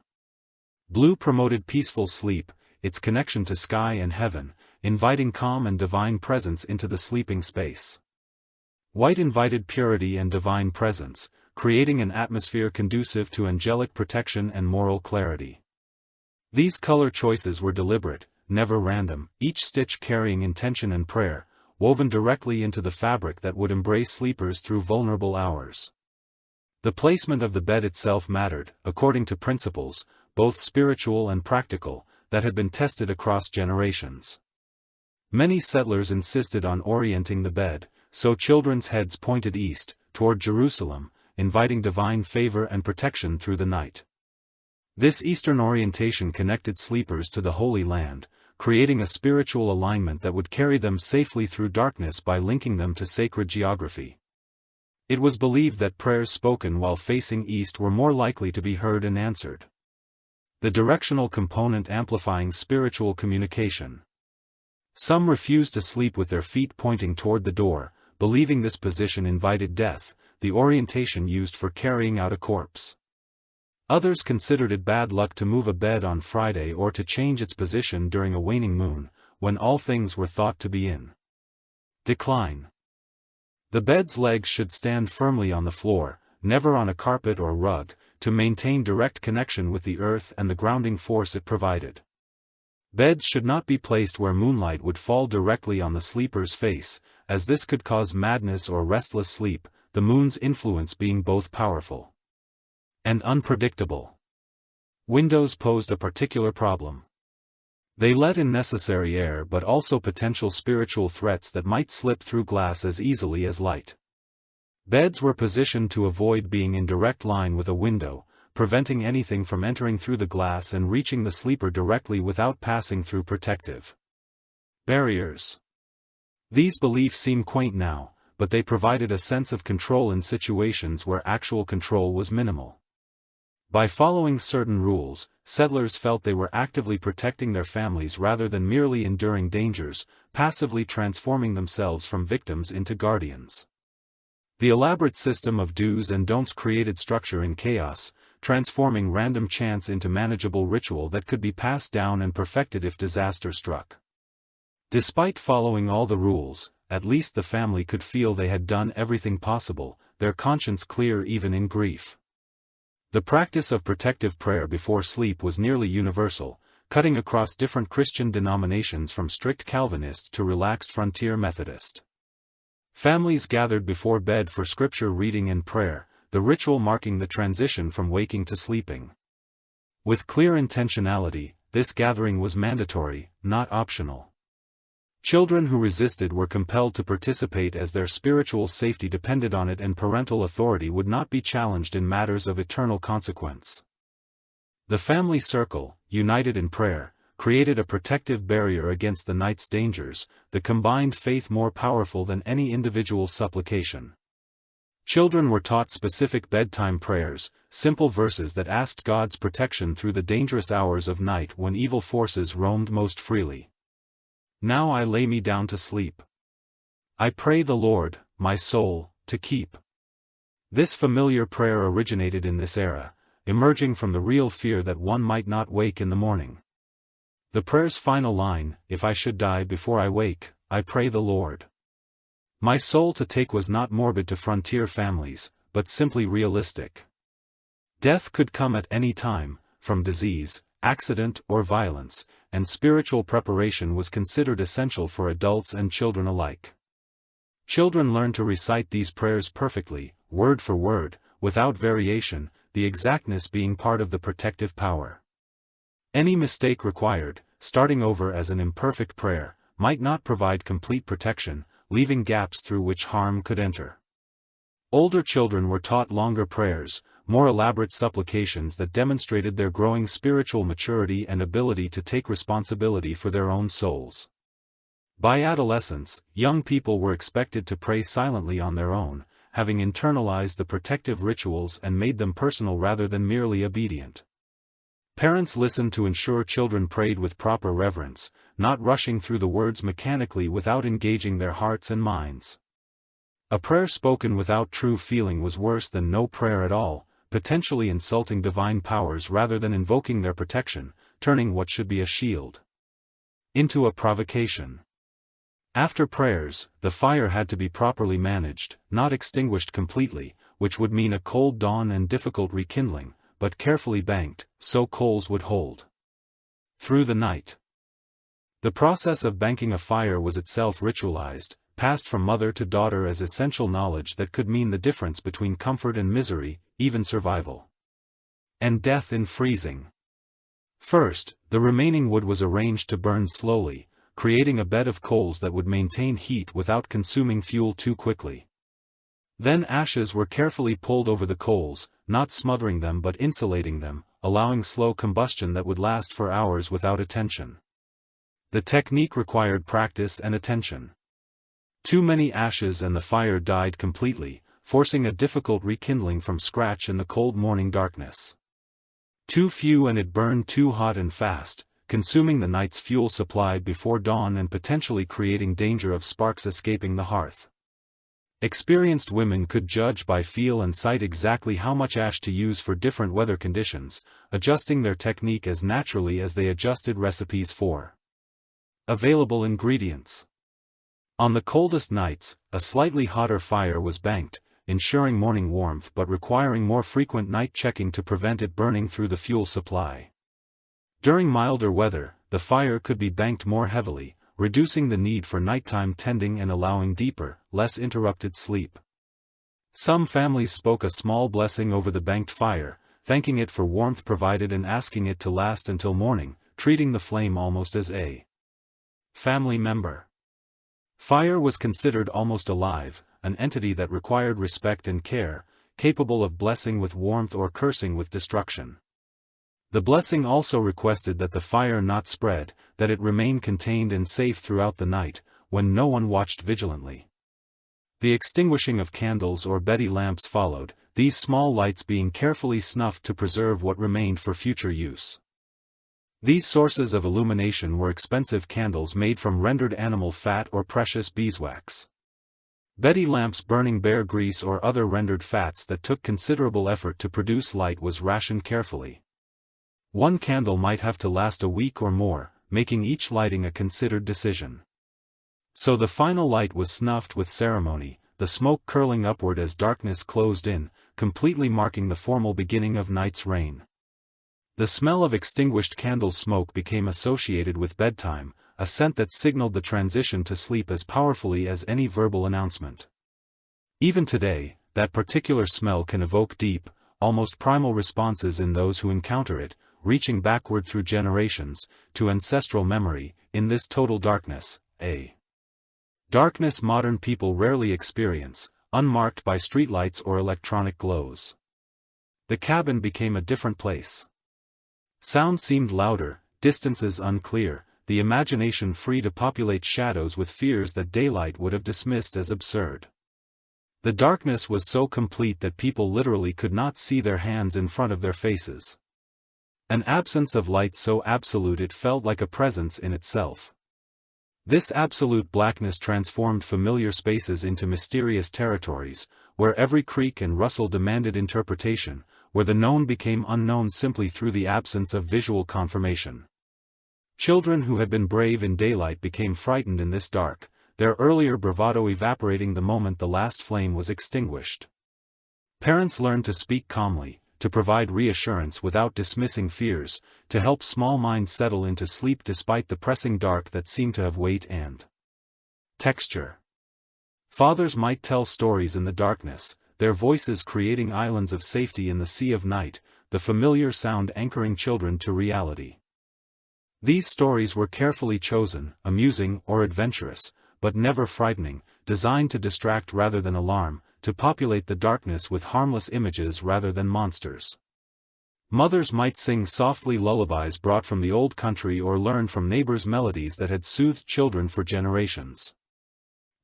Blue promoted peaceful sleep, its connection to sky and heaven, inviting calm and divine presence into the sleeping space. White invited purity and divine presence, creating an atmosphere conducive to angelic protection and moral clarity. These color choices were deliberate, never random, each stitch carrying intention and prayer, woven directly into the fabric that would embrace sleepers through vulnerable hours. The placement of the bed itself mattered, according to principles, both spiritual and practical, that had been tested across generations. Many settlers insisted on orienting the bed, so children's heads pointed east, toward Jerusalem, inviting divine favor and protection through the night. This eastern orientation connected sleepers to the Holy Land, creating a spiritual alignment that would carry them safely through darkness by linking them to sacred geography. It was believed that prayers spoken while facing east were more likely to be heard and answered. The directional component amplifying spiritual communication. Some refused to sleep with their feet pointing toward the door, believing this position invited death, the orientation used for carrying out a corpse. Others considered it bad luck to move a bed on Friday or to change its position during a waning moon, when all things were thought to be in decline. The bed's legs should stand firmly on the floor, never on a carpet or rug, to maintain direct connection with the earth and the grounding force it provided. Beds should not be placed where moonlight would fall directly on the sleeper's face, as this could cause madness or restless sleep, the moon's influence being both powerful and unpredictable. Windows posed a particular problem. They let in necessary air but also potential spiritual threats that might slip through glass as easily as light. Beds were positioned to avoid being in direct line with a window, preventing anything from entering through the glass and reaching the sleeper directly without passing through protective barriers. These beliefs seem quaint now, but they provided a sense of control in situations where actual control was minimal. By following certain rules, settlers felt they were actively protecting their families rather than merely enduring dangers, passively transforming themselves from victims into guardians. The elaborate system of do's and don'ts created structure in chaos, transforming random chance into manageable ritual that could be passed down and perfected if disaster struck. Despite following all the rules, at least the family could feel they had done everything possible, their conscience clear even in grief. The practice of protective prayer before sleep was nearly universal, cutting across different Christian denominations from strict Calvinist to relaxed frontier Methodist. Families gathered before bed for scripture reading and prayer, the ritual marking the transition from waking to sleeping. With clear intentionality, this gathering was mandatory, not optional. Children who resisted were compelled to participate as their spiritual safety depended on it, and parental authority would not be challenged in matters of eternal consequence. The family circle, united in prayer, created a protective barrier against the night's dangers, the combined faith more powerful than any individual supplication. Children were taught specific bedtime prayers, simple verses that asked God's protection through the dangerous hours of night when evil forces roamed most freely. Now I lay me down to sleep. I pray the Lord, my soul, to keep. This familiar prayer originated in this era, emerging from the real fear that one might not wake in the morning. The prayer's final line, if I should die before I wake, I pray the Lord. My soul to take was not morbid to frontier families, but simply realistic. Death could come at any time, from disease, accident or violence, and spiritual preparation was considered essential for adults and children alike. Children learned to recite these prayers perfectly, word for word, without variation, the exactness being part of the protective power. Any mistake required, starting over as an imperfect prayer, might not provide complete protection, leaving gaps through which harm could enter. Older children were taught longer prayers, more elaborate supplications that demonstrated their growing spiritual maturity and ability to take responsibility for their own souls. By adolescence, young people were expected to pray silently on their own, having internalized the protective rituals and made them personal rather than merely obedient. Parents listened to ensure children prayed with proper reverence, not rushing through the words mechanically without engaging their hearts and minds. A prayer spoken without true feeling was worse than no prayer at all, potentially insulting divine powers rather than invoking their protection, turning what should be a shield into a provocation. After prayers, the fire had to be properly managed, not extinguished completely, which would mean a cold dawn and difficult rekindling, but carefully banked, so coals would hold through the night. The process of banking a fire was itself ritualized, passed from mother to daughter as essential knowledge that could mean the difference between comfort and misery, even survival and death in freezing. First, the remaining wood was arranged to burn slowly, creating a bed of coals that would maintain heat without consuming fuel too quickly. Then ashes were carefully pulled over the coals, not smothering them but insulating them, allowing slow combustion that would last for hours without attention. The technique required practice and attention. Too many ashes and the fire died completely, forcing a difficult rekindling from scratch in the cold morning darkness. Too few and it burned too hot and fast, consuming the night's fuel supply before dawn and potentially creating danger of sparks escaping the hearth. Experienced women could judge by feel and sight exactly how much ash to use for different weather conditions, adjusting their technique as naturally as they adjusted recipes for available ingredients. On the coldest nights, a slightly hotter fire was banked, ensuring morning warmth but requiring more frequent night checking to prevent it burning through the fuel supply. During milder weather, the fire could be banked more heavily, reducing the need for nighttime tending and allowing deeper, less interrupted sleep. Some families spoke a small blessing over the banked fire, thanking it for warmth provided and asking it to last until morning, treating the flame almost as a family member. Fire was considered almost alive, an entity that required respect and care, capable of blessing with warmth or cursing with destruction. The blessing also requested that the fire not spread, that it remain contained and safe throughout the night, when no one watched vigilantly. The extinguishing of candles or Betty lamps followed, these small lights being carefully snuffed to preserve what remained for future use. These sources of illumination were expensive candles made from rendered animal fat or precious beeswax. Betty lamps burning bear grease or other rendered fats that took considerable effort to produce light was rationed carefully. One candle might have to last a week or more, making each lighting a considered decision. So the final light was snuffed with ceremony, the smoke curling upward as darkness closed in, completely marking the formal beginning of night's reign. The smell of extinguished candle smoke became associated with bedtime, a scent that signaled the transition to sleep as powerfully as any verbal announcement. Even today, that particular smell can evoke deep, almost primal responses in those who encounter it, reaching backward through generations, to ancestral memory, in this total darkness, a darkness modern people rarely experience, unmarked by streetlights or electronic glows. The cabin became a different place. Sound seemed louder, distances unclear, the imagination free to populate shadows with fears that daylight would have dismissed as absurd. The darkness was so complete that people literally could not see their hands in front of their faces. An absence of light so absolute it felt like a presence in itself. This absolute blackness transformed familiar spaces into mysterious territories, where every creak and rustle demanded interpretation, where the known became unknown simply through the absence of visual confirmation. Children who had been brave in daylight became frightened in this dark, their earlier bravado evaporating the moment the last flame was extinguished. Parents learned to speak calmly, to provide reassurance without dismissing fears, to help small minds settle into sleep despite the pressing dark that seemed to have weight and texture. Fathers might tell stories in the darkness, their voices creating islands of safety in the sea of night, the familiar sound anchoring children to reality. These stories were carefully chosen, amusing or adventurous, but never frightening, designed to distract rather than alarm, to populate the darkness with harmless images rather than monsters. Mothers might sing softly lullabies brought from the old country or learn from neighbors melodies that had soothed children for generations.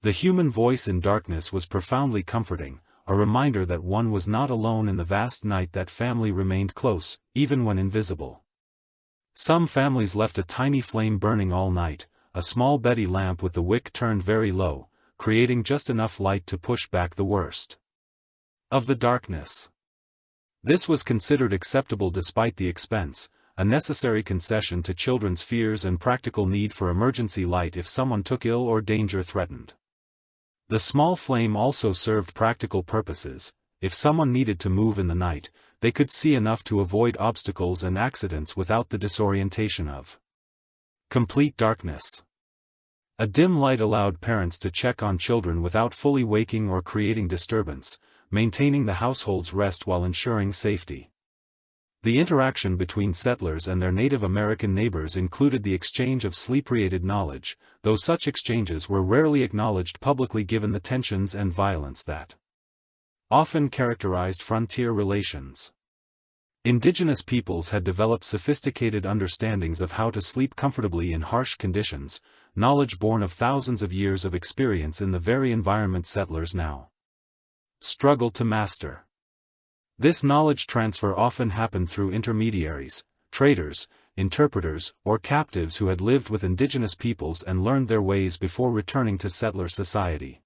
The human voice in darkness was profoundly comforting, a reminder that one was not alone in the vast night, that family remained close, even when invisible. Some families left a tiny flame burning all night, a small Betty lamp with the wick turned very low, creating just enough light to push back the worst of the darkness. This was considered acceptable despite the expense, a necessary concession to children's fears and practical need for emergency light if someone took ill or danger threatened. The small flame also served practical purposes. If someone needed to move in the night, they could see enough to avoid obstacles and accidents without the disorientation of complete darkness. A dim light allowed parents to check on children without fully waking or creating disturbance, maintaining the household's rest while ensuring safety. The interaction between settlers and their Native American neighbors included the exchange of sleep-related knowledge, though such exchanges were rarely acknowledged publicly given the tensions and violence that often characterized frontier relations. Indigenous peoples had developed sophisticated understandings of how to sleep comfortably in harsh conditions, knowledge born of thousands of years of experience in the very environment settlers now struggled to master. This knowledge transfer often happened through intermediaries, traders, interpreters, or captives who had lived with indigenous peoples and learned their ways before returning to settler society.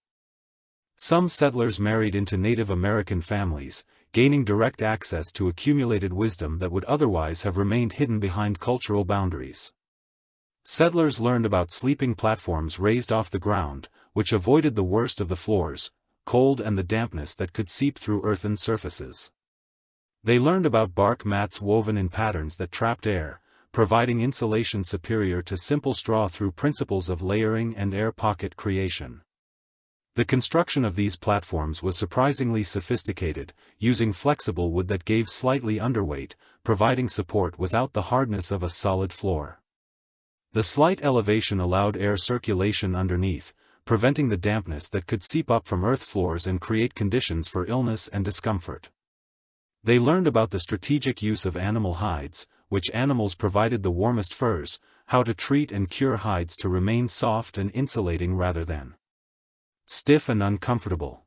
Some settlers married into Native American families, gaining direct access to accumulated wisdom that would otherwise have remained hidden behind cultural boundaries. Settlers learned about sleeping platforms raised off the ground, which avoided the worst of the floors, cold and the dampness that could seep through earthen surfaces. They learned about bark mats woven in patterns that trapped air, providing insulation superior to simple straw through principles of layering and air pocket creation. The construction of these platforms was surprisingly sophisticated, using flexible wood that gave slightly underweight, providing support without the hardness of a solid floor. The slight elevation allowed air circulation underneath, preventing the dampness that could seep up from earth floors and create conditions for illness and discomfort. They learned about the strategic use of animal hides, which animals provided the warmest furs, how to treat and cure hides to remain soft and insulating rather than Stiff and uncomfortable.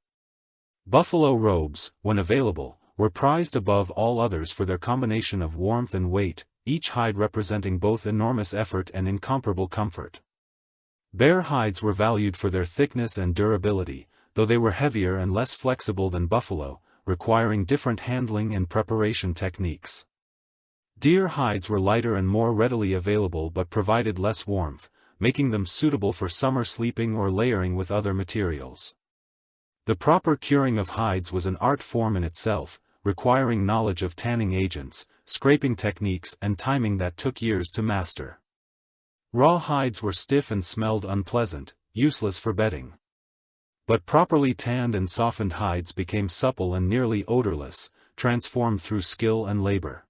Buffalo robes, when available, were prized above all others for their combination of warmth and weight, each hide representing both enormous effort and incomparable comfort. Bear hides were valued for their thickness and durability, though they were heavier and less flexible than buffalo, requiring different handling and preparation techniques. Deer hides were lighter and more readily available but provided less warmth, making them suitable for summer sleeping or layering with other materials. The proper curing of hides was an art form in itself, requiring knowledge of tanning agents, scraping techniques and timing that took years to master. Raw hides were stiff and smelled unpleasant, useless for bedding. But properly tanned and softened hides became supple and nearly odorless, transformed through skill and labor.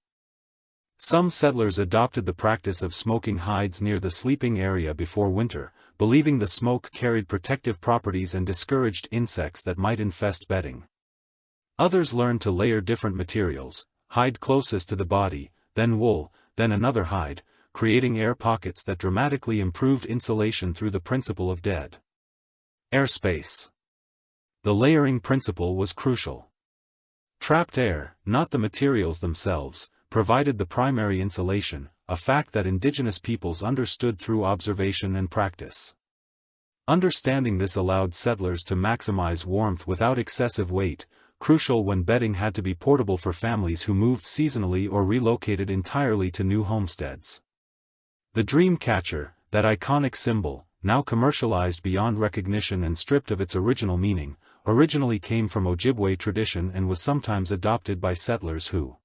Some settlers adopted the practice of smoking hides near the sleeping area before winter, believing the smoke carried protective properties and discouraged insects that might infest bedding. Others learned to layer different materials, hide closest to the body, then wool, then another hide, creating air pockets that dramatically improved insulation through the principle of dead airspace. The layering principle was crucial. Trapped air, not the materials themselves, provided the primary insulation, a fact that indigenous peoples understood through observation and practice. Understanding this allowed settlers to maximize warmth without excessive weight, crucial when bedding had to be portable for families who moved seasonally or relocated entirely to new homesteads. The dream catcher, that iconic symbol, now commercialized beyond recognition and stripped of its original meaning, originally came from Ojibwe tradition and was sometimes adopted by settlers who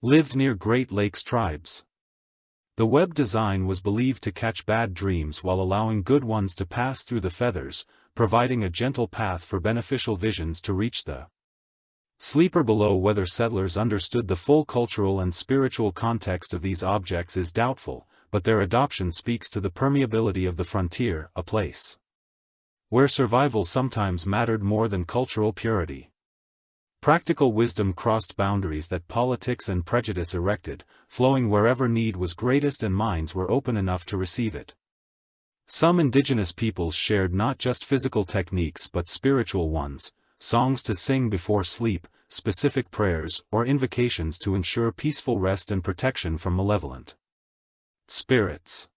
lived near Great Lakes tribes. The web design was believed to catch bad dreams while allowing good ones to pass through the feathers, providing a gentle path for beneficial visions to reach the sleeper below. Whether settlers understood the full cultural and spiritual context of these objects is doubtful, but their adoption speaks to the permeability of the frontier, a place where survival sometimes mattered more than cultural purity. Practical wisdom crossed boundaries that politics and prejudice erected, flowing wherever need was greatest and minds were open enough to receive it. Some indigenous peoples shared not just physical techniques but spiritual ones, songs to sing before sleep, specific prayers or invocations to ensure peaceful rest and protection from malevolent spirits.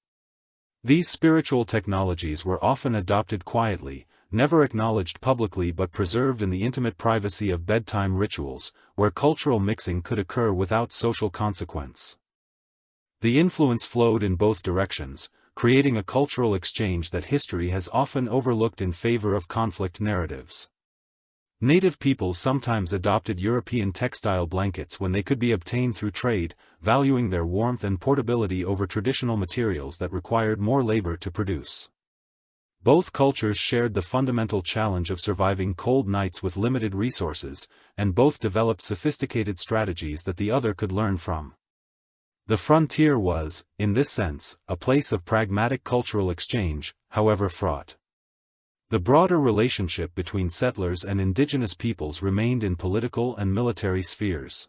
These spiritual technologies were often adopted quietly, never acknowledged publicly but preserved in the intimate privacy of bedtime rituals, where cultural mixing could occur without social consequence. The influence flowed in both directions, creating a cultural exchange that history has often overlooked in favor of conflict narratives. Native peoples sometimes adopted European textile blankets when they could be obtained through trade, valuing their warmth and portability over traditional materials that required more labor to produce. Both cultures shared the fundamental challenge of surviving cold nights with limited resources, and both developed sophisticated strategies that the other could learn from. The frontier was, in this sense, a place of pragmatic cultural exchange, however fraught. The broader relationship between settlers and indigenous peoples remained in political and military spheres.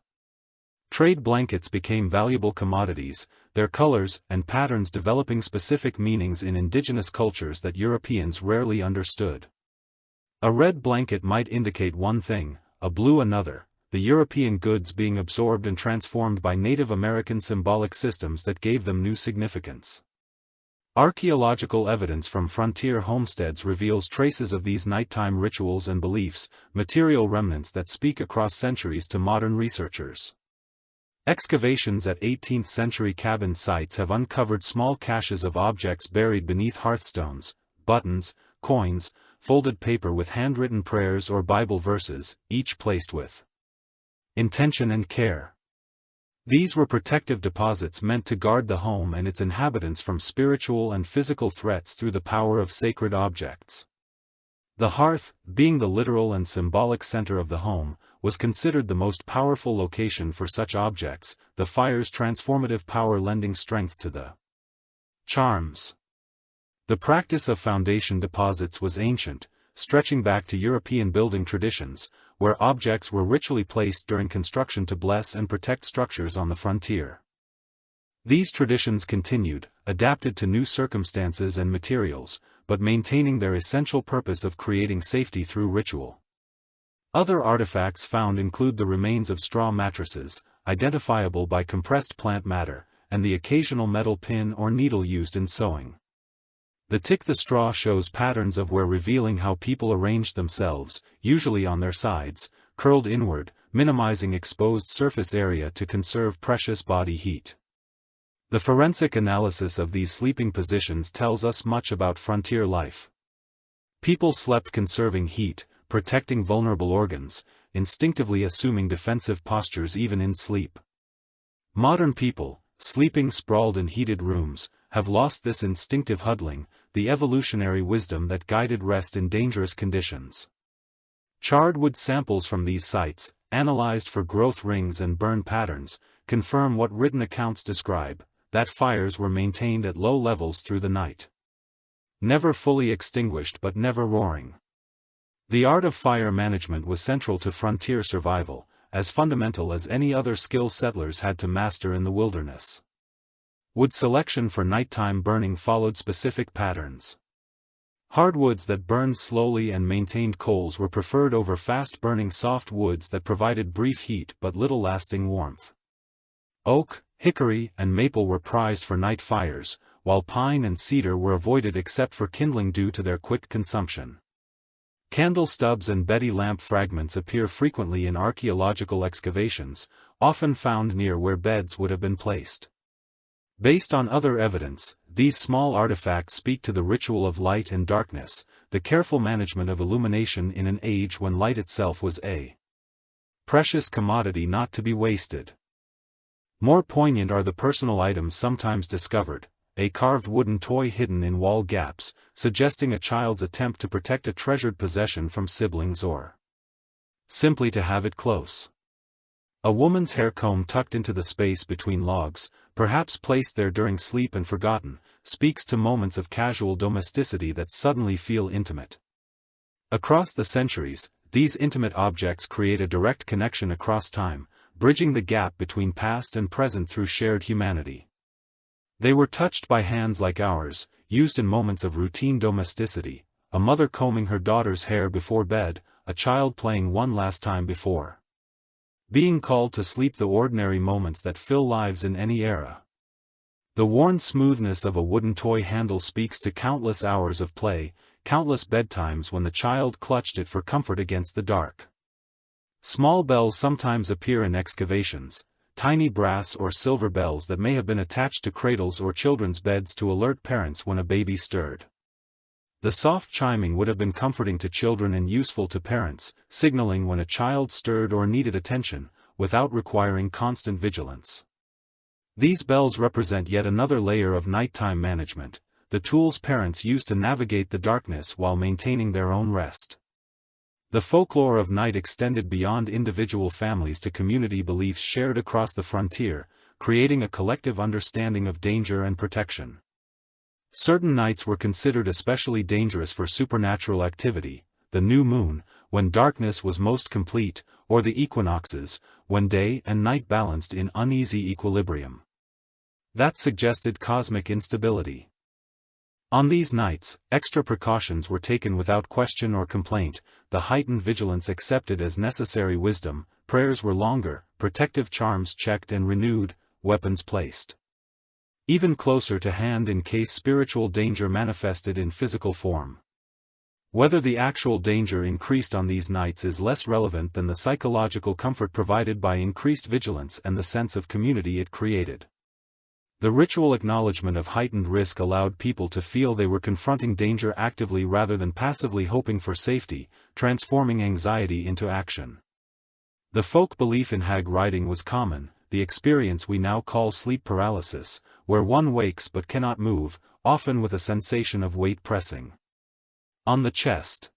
Trade blankets became valuable commodities, their colors and patterns developing specific meanings in indigenous cultures that Europeans rarely understood. A red blanket might indicate one thing, a blue another, the European goods being absorbed and transformed by Native American symbolic systems that gave them new significance. Archaeological evidence from frontier homesteads reveals traces of these nighttime rituals and beliefs, material remnants that speak across centuries to modern researchers. Excavations at 18th-century cabin sites have uncovered small caches of objects buried beneath hearthstones, buttons, coins, folded paper with handwritten prayers or Bible verses, each placed with intention and care. These were protective deposits meant to guard the home and its inhabitants from spiritual and physical threats through the power of sacred objects. The hearth, being the literal and symbolic center of the home, was considered the most powerful location for such objects, the fire's transformative power lending strength to the charms. The practice of foundation deposits was ancient, stretching back to European building traditions, where objects were ritually placed during construction to bless and protect structures on the frontier. These traditions continued, adapted to new circumstances and materials, but maintaining their essential purpose of creating safety through ritual. Other artifacts found include the remains of straw mattresses, identifiable by compressed plant matter, and the occasional metal pin or needle used in sewing. The tick the straw shows patterns of wear, revealing how people arranged themselves, usually on their sides, curled inward, minimizing exposed surface area to conserve precious body heat. The forensic analysis of these sleeping positions tells us much about frontier life. People slept conserving heat, protecting vulnerable organs, instinctively assuming defensive postures even in sleep. Modern people, sleeping sprawled in heated rooms, have lost this instinctive huddling, the evolutionary wisdom that guided rest in dangerous conditions. Charred wood samples from these sites, analyzed for growth rings and burn patterns, confirm what written accounts describe, that fires were maintained at low levels through the night. Never fully extinguished but never roaring. The art of fire management was central to frontier survival, as fundamental as any other skill settlers had to master in the wilderness. Wood selection for nighttime burning followed specific patterns. Hardwoods that burned slowly and maintained coals were preferred over fast-burning soft woods that provided brief heat but little lasting warmth. Oak, hickory, and maple were prized for night fires, while pine and cedar were avoided except for kindling due to their quick consumption. Candle stubs and Betty lamp fragments appear frequently in archaeological excavations, often found near where beds would have been placed. Based on other evidence, these small artifacts speak to the ritual of light and darkness, the careful management of illumination in an age when light itself was a precious commodity not to be wasted. More poignant are the personal items sometimes discovered, a carved wooden toy hidden in wall gaps, suggesting a child's attempt to protect a treasured possession from siblings or simply to have it close. A woman's hair comb tucked into the space between logs, perhaps placed there during sleep and forgotten, speaks to moments of casual domesticity that suddenly feel intimate. Across the centuries, these intimate objects create a direct connection across time, bridging the gap between past and present through shared humanity. They were touched by hands like ours, used in moments of routine domesticity, a mother combing her daughter's hair before bed, a child playing one last time before being called to sleep, the ordinary moments that fill lives in any era. The worn smoothness of a wooden toy handle speaks to countless hours of play, countless bedtimes when the child clutched it for comfort against the dark. Small bells sometimes appear in excavations, tiny brass or silver bells that may have been attached to cradles or children's beds to alert parents when a baby stirred. The soft chiming would have been comforting to children and useful to parents, signaling when a child stirred or needed attention, without requiring constant vigilance. These bells represent yet another layer of nighttime management, the tools parents use to navigate the darkness while maintaining their own rest. The folklore of night extended beyond individual families to community beliefs shared across the frontier, creating a collective understanding of danger and protection. Certain nights were considered especially dangerous for supernatural activity, the new moon, when darkness was most complete, or the equinoxes, when day and night balanced in uneasy equilibrium. That suggested cosmic instability. On these nights, extra precautions were taken without question or complaint, the heightened vigilance accepted as necessary wisdom, prayers were longer, protective charms checked and renewed, weapons placed even closer to hand in case spiritual danger manifested in physical form. Whether the actual danger increased on these nights is less relevant than the psychological comfort provided by increased vigilance and the sense of community it created. The ritual acknowledgement of heightened risk allowed people to feel they were confronting danger actively rather than passively hoping for safety, transforming anxiety into action. The folk belief in hag riding was common, the experience we now call sleep paralysis, where one wakes but cannot move, often with a sensation of weight pressing on the chest.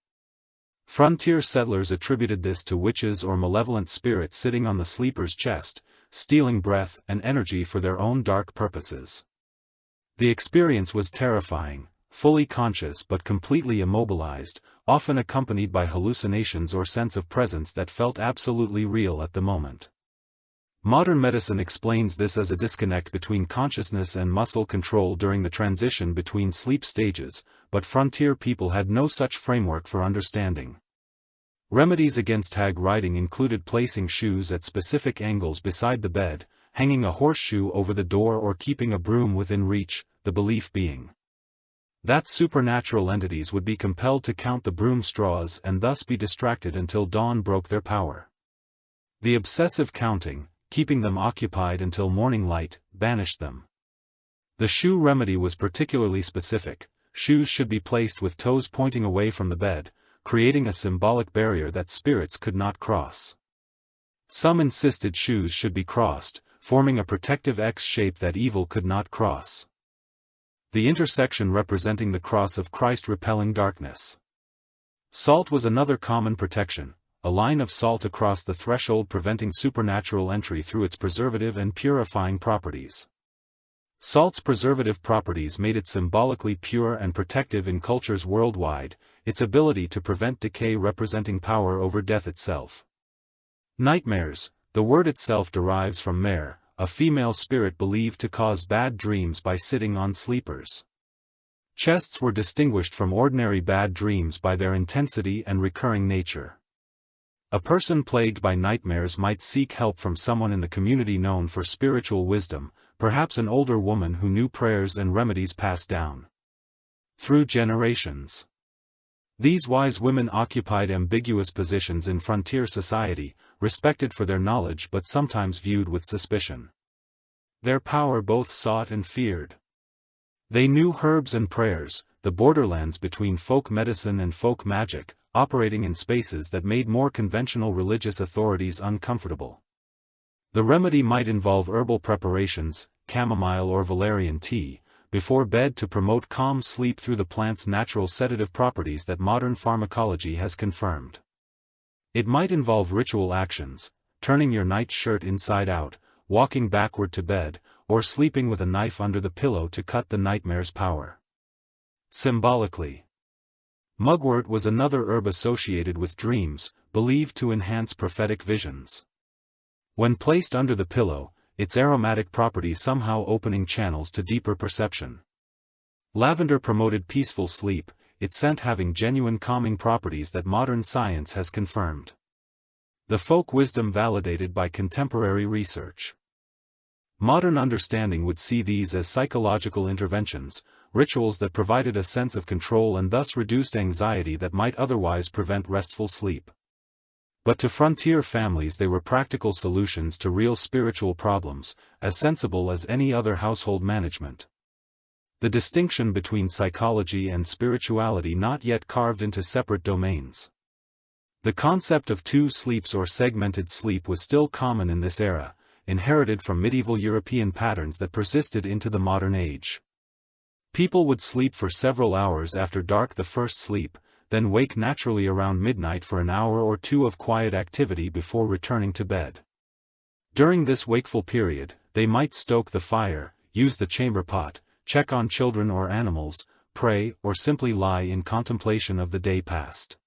Frontier settlers attributed this to witches or malevolent spirits sitting on the sleeper's chest, stealing breath and energy for their own dark purposes. The experience was terrifying, fully conscious but completely immobilized, often accompanied by hallucinations or sense of presence that felt absolutely real at the moment. Modern medicine explains this as a disconnect between consciousness and muscle control during the transition between sleep stages, but frontier people had no such framework for understanding. Remedies against hag riding included placing shoes at specific angles beside the bed, hanging a horseshoe over the door, or keeping a broom within reach, the belief being that supernatural entities would be compelled to count the broom straws and thus be distracted until dawn broke their power. The obsessive counting, keeping them occupied until morning light, banished them. The shoe remedy was particularly specific. Shoes should be placed with toes pointing away from the bed, creating a symbolic barrier that spirits could not cross. Some insisted shoes should be crossed, forming a protective X shape that evil could not cross. The intersection representing the cross of Christ repelling darkness. Salt was another common protection, a line of salt across the threshold preventing supernatural entry through its preservative and purifying properties. Salt's preservative properties made it symbolically pure and protective in cultures worldwide, its ability to prevent decay representing power over death itself. Nightmares, the word itself derives from mare, a female spirit believed to cause bad dreams by sitting on sleepers. Chests were distinguished from ordinary bad dreams by their intensity and recurring nature. A person plagued by nightmares might seek help from someone in the community known for spiritual wisdom, perhaps an older woman who knew prayers and remedies passed down through generations. These wise women occupied ambiguous positions in frontier society, respected for their knowledge but sometimes viewed with suspicion. Their power both sought and feared. They knew herbs and prayers, the borderlands between folk medicine and folk magic, operating in spaces that made more conventional religious authorities uncomfortable. The remedy might involve herbal preparations, chamomile or valerian tea, before bed to promote calm sleep through the plant's natural sedative properties that modern pharmacology has confirmed. It might involve ritual actions, turning your night shirt inside out, walking backward to bed, or sleeping with a knife under the pillow to cut the nightmare's power. Symbolically, mugwort was another herb associated with dreams, believed to enhance prophetic visions. When placed under the pillow, its aromatic properties somehow opening channels to deeper perception. Lavender promoted peaceful sleep, its scent having genuine calming properties that modern science has confirmed. The folk wisdom validated by contemporary research. Modern understanding would see these as psychological interventions, rituals that provided a sense of control and thus reduced anxiety that might otherwise prevent restful sleep. But to frontier families they were practical solutions to real spiritual problems, as sensible as any other household management. The distinction between psychology and spirituality not yet carved into separate domains. The concept of two sleeps or segmented sleep was still common in this era, inherited from medieval European patterns that persisted into the modern age. People would sleep for several hours after dark the first sleep, then wake naturally around midnight for an hour or two of quiet activity before returning to bed. During this wakeful period, they might stoke the fire, use the chamber pot, check on children or animals, pray, or simply lie in contemplation of the day past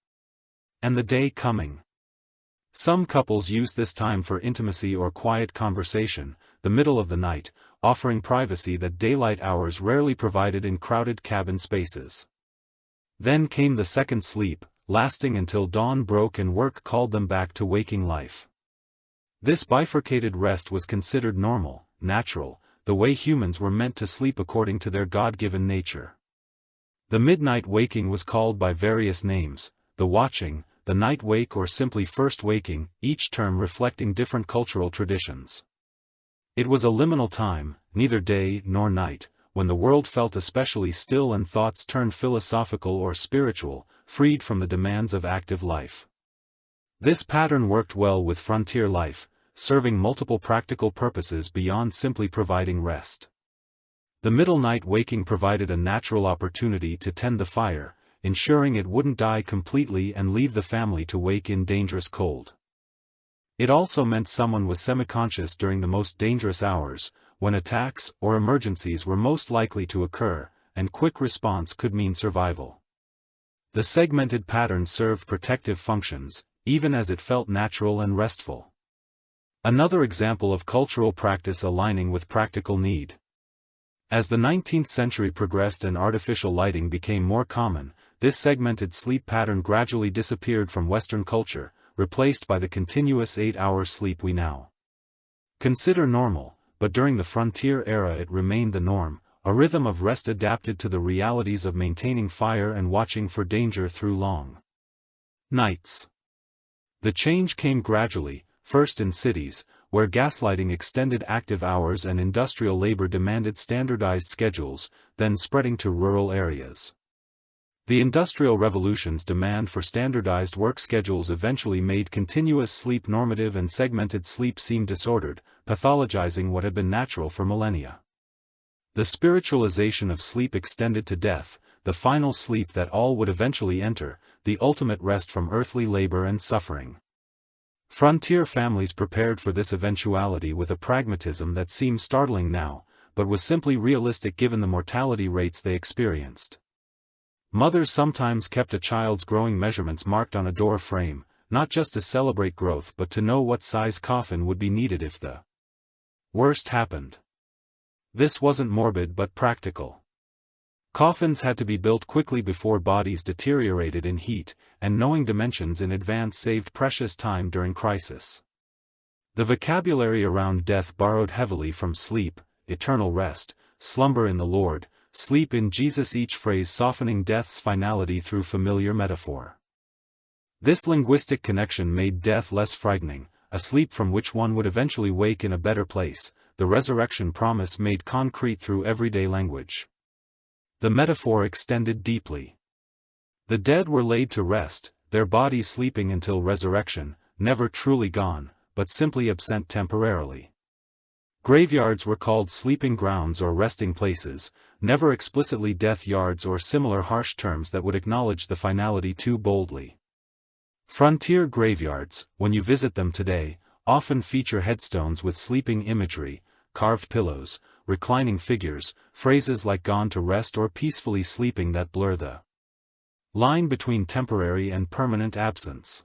and the day coming. Some couples use this time for intimacy or quiet conversation, the middle of the night, offering privacy that daylight hours rarely provided in crowded cabin spaces. Then came the second sleep, lasting until dawn broke and work called them back to waking life. This bifurcated rest was considered normal, natural, the way humans were meant to sleep according to their God-given nature. The midnight waking was called by various names, the watching, the night wake or simply first waking, each term reflecting different cultural traditions. It was a liminal time, neither day nor night, when the world felt especially still and thoughts turned philosophical or spiritual, freed from the demands of active life. This pattern worked well with frontier life, serving multiple practical purposes beyond simply providing rest. The middle night waking provided a natural opportunity to tend the fire, ensuring it wouldn't die completely and leave the family to wake in dangerous cold. It also meant someone was semi-conscious during the most dangerous hours, when attacks or emergencies were most likely to occur, and quick response could mean survival. The segmented pattern served protective functions, even as it felt natural and restful. Another example of cultural practice aligning with practical need. As the 19th century progressed and artificial lighting became more common, this segmented sleep pattern gradually disappeared from Western culture, replaced by the continuous 8-hour sleep we now consider normal, but during the frontier era it remained the norm, a rhythm of rest adapted to the realities of maintaining fire and watching for danger through long nights. The change came gradually, first in cities, where gaslighting extended active hours and industrial labor demanded standardized schedules, then spreading to rural areas. The Industrial Revolution's demand for standardized work schedules eventually made continuous sleep normative and segmented sleep seem disordered, pathologizing what had been natural for millennia. The spiritualization of sleep extended to death, the final sleep that all would eventually enter, the ultimate rest from earthly labor and suffering. Frontier families prepared for this eventuality with a pragmatism that seems startling now, but was simply realistic given the mortality rates they experienced. Mothers sometimes kept a child's growing measurements marked on a door frame, not just to celebrate growth but to know what size coffin would be needed if the worst happened. This wasn't morbid but practical. Coffins had to be built quickly before bodies deteriorated in heat, and knowing dimensions in advance saved precious time during crisis. The vocabulary around death borrowed heavily from sleep, eternal rest, slumber in the Lord, sleep in Jesus, each phrase softening death's finality through familiar metaphor. This linguistic connection made death less frightening, a sleep from which one would eventually wake in a better place, the resurrection promise made concrete through everyday language. The metaphor extended deeply. The dead were laid to rest, their bodies sleeping until resurrection, never truly gone, but simply absent temporarily. Graveyards were called sleeping grounds or resting places, never explicitly death yards or similar harsh terms that would acknowledge the finality too boldly. Frontier graveyards, when you visit them today, often feature headstones with sleeping imagery, carved pillows, reclining figures, phrases like gone to rest or peacefully sleeping that blur the line between temporary and permanent absence.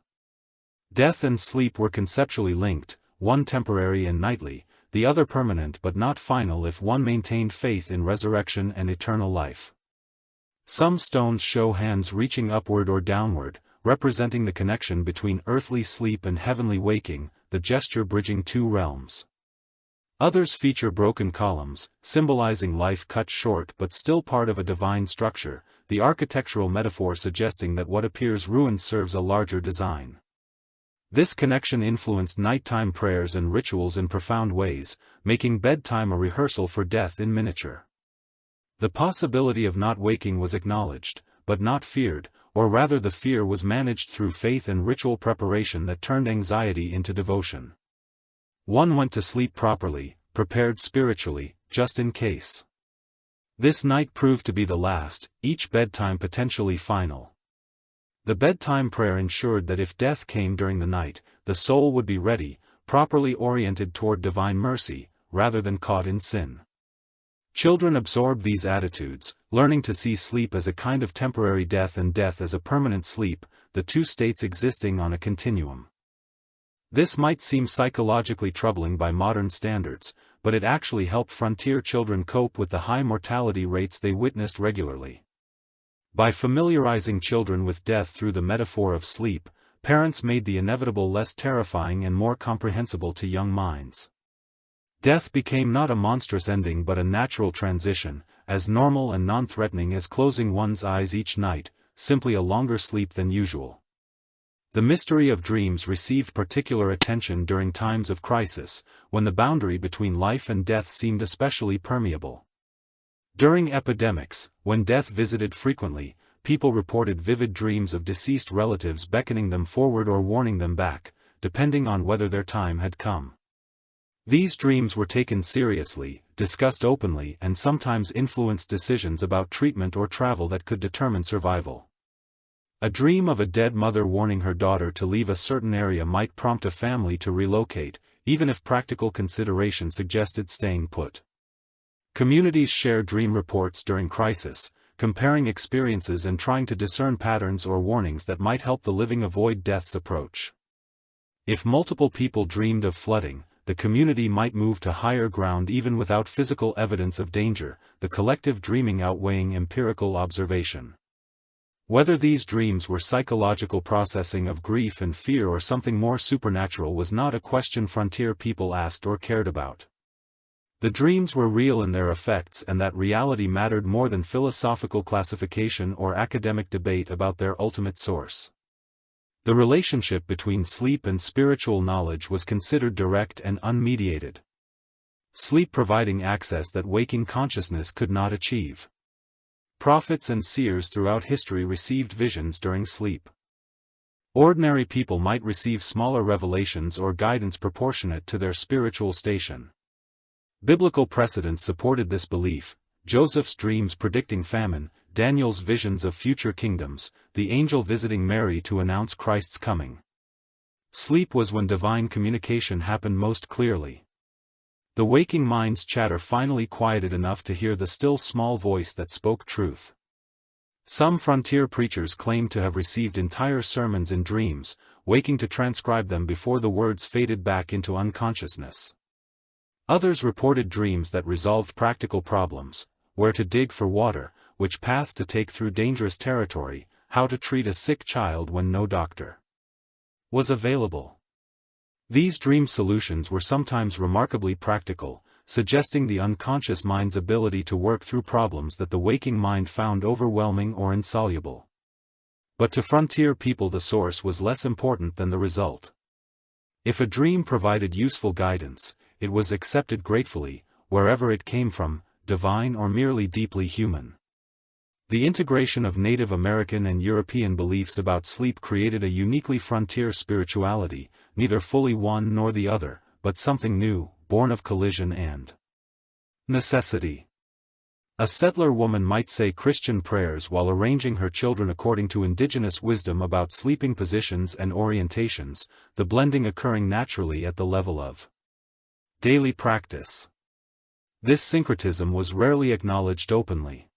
Death and sleep were conceptually linked, one temporary and nightly, the other permanent but not final if one maintained faith in resurrection and eternal life. Some stones show hands reaching upward or downward, representing the connection between earthly sleep and heavenly waking, the gesture bridging two realms. Others feature broken columns, symbolizing life cut short but still part of a divine structure, the architectural metaphor suggesting that what appears ruined serves a larger design. This connection influenced nighttime prayers and rituals in profound ways, making bedtime a rehearsal for death in miniature. The possibility of not waking was acknowledged, but not feared, or rather the fear was managed through faith and ritual preparation that turned anxiety into devotion. One went to sleep properly, prepared spiritually, just in case. This night proved to be the last, each bedtime potentially final. The bedtime prayer ensured that if death came during the night, the soul would be ready, properly oriented toward divine mercy, rather than caught in sin. Children absorbed these attitudes, learning to see sleep as a kind of temporary death and death as a permanent sleep, the two states existing on a continuum. This might seem psychologically troubling by modern standards, but it actually helped frontier children cope with the high mortality rates they witnessed regularly. By familiarizing children with death through the metaphor of sleep, parents made the inevitable less terrifying and more comprehensible to young minds. Death became not a monstrous ending but a natural transition, as normal and non-threatening as closing one's eyes each night, simply a longer sleep than usual. The mystery of dreams received particular attention during times of crisis, when the boundary between life and death seemed especially permeable. During epidemics, when death visited frequently, people reported vivid dreams of deceased relatives beckoning them forward or warning them back, depending on whether their time had come. These dreams were taken seriously, discussed openly, and sometimes influenced decisions about treatment or travel that could determine survival. A dream of a dead mother warning her daughter to leave a certain area might prompt a family to relocate, even if practical consideration suggested staying put. Communities share dream reports during crisis, comparing experiences and trying to discern patterns or warnings that might help the living avoid death's approach. If multiple people dreamed of flooding, the community might move to higher ground even without physical evidence of danger, the collective dreaming outweighing empirical observation. Whether these dreams were psychological processing of grief and fear or something more supernatural was not a question frontier people asked or cared about. The dreams were real in their effects, and that reality mattered more than philosophical classification or academic debate about their ultimate source. The relationship between sleep and spiritual knowledge was considered direct and unmediated. Sleep providing access that waking consciousness could not achieve. Prophets and seers throughout history received visions during sleep. Ordinary people might receive smaller revelations or guidance proportionate to their spiritual station. Biblical precedent supported this belief: Joseph's dreams predicting famine, Daniel's visions of future kingdoms, the angel visiting Mary to announce Christ's coming. Sleep was when divine communication happened most clearly. The waking mind's chatter finally quieted enough to hear the still small voice that spoke truth. Some frontier preachers claimed to have received entire sermons in dreams, waking to transcribe them before the words faded back into unconsciousness. Others reported dreams that resolved practical problems: where to dig for water, which path to take through dangerous territory, how to treat a sick child when no doctor was available. These dream solutions were sometimes remarkably practical, suggesting the unconscious mind's ability to work through problems that the waking mind found overwhelming or insoluble. But to frontier people the source was less important than the result. If a dream provided useful guidance, it was accepted gratefully, wherever it came from, divine or merely deeply human. The integration of Native American and European beliefs about sleep created a uniquely frontier spirituality, neither fully one nor the other, but something new, born of collision and necessity. A settler woman might say Christian prayers while arranging her children according to indigenous wisdom about sleeping positions and orientations, the blending occurring naturally at the level of daily practice. This syncretism was rarely acknowledged openly.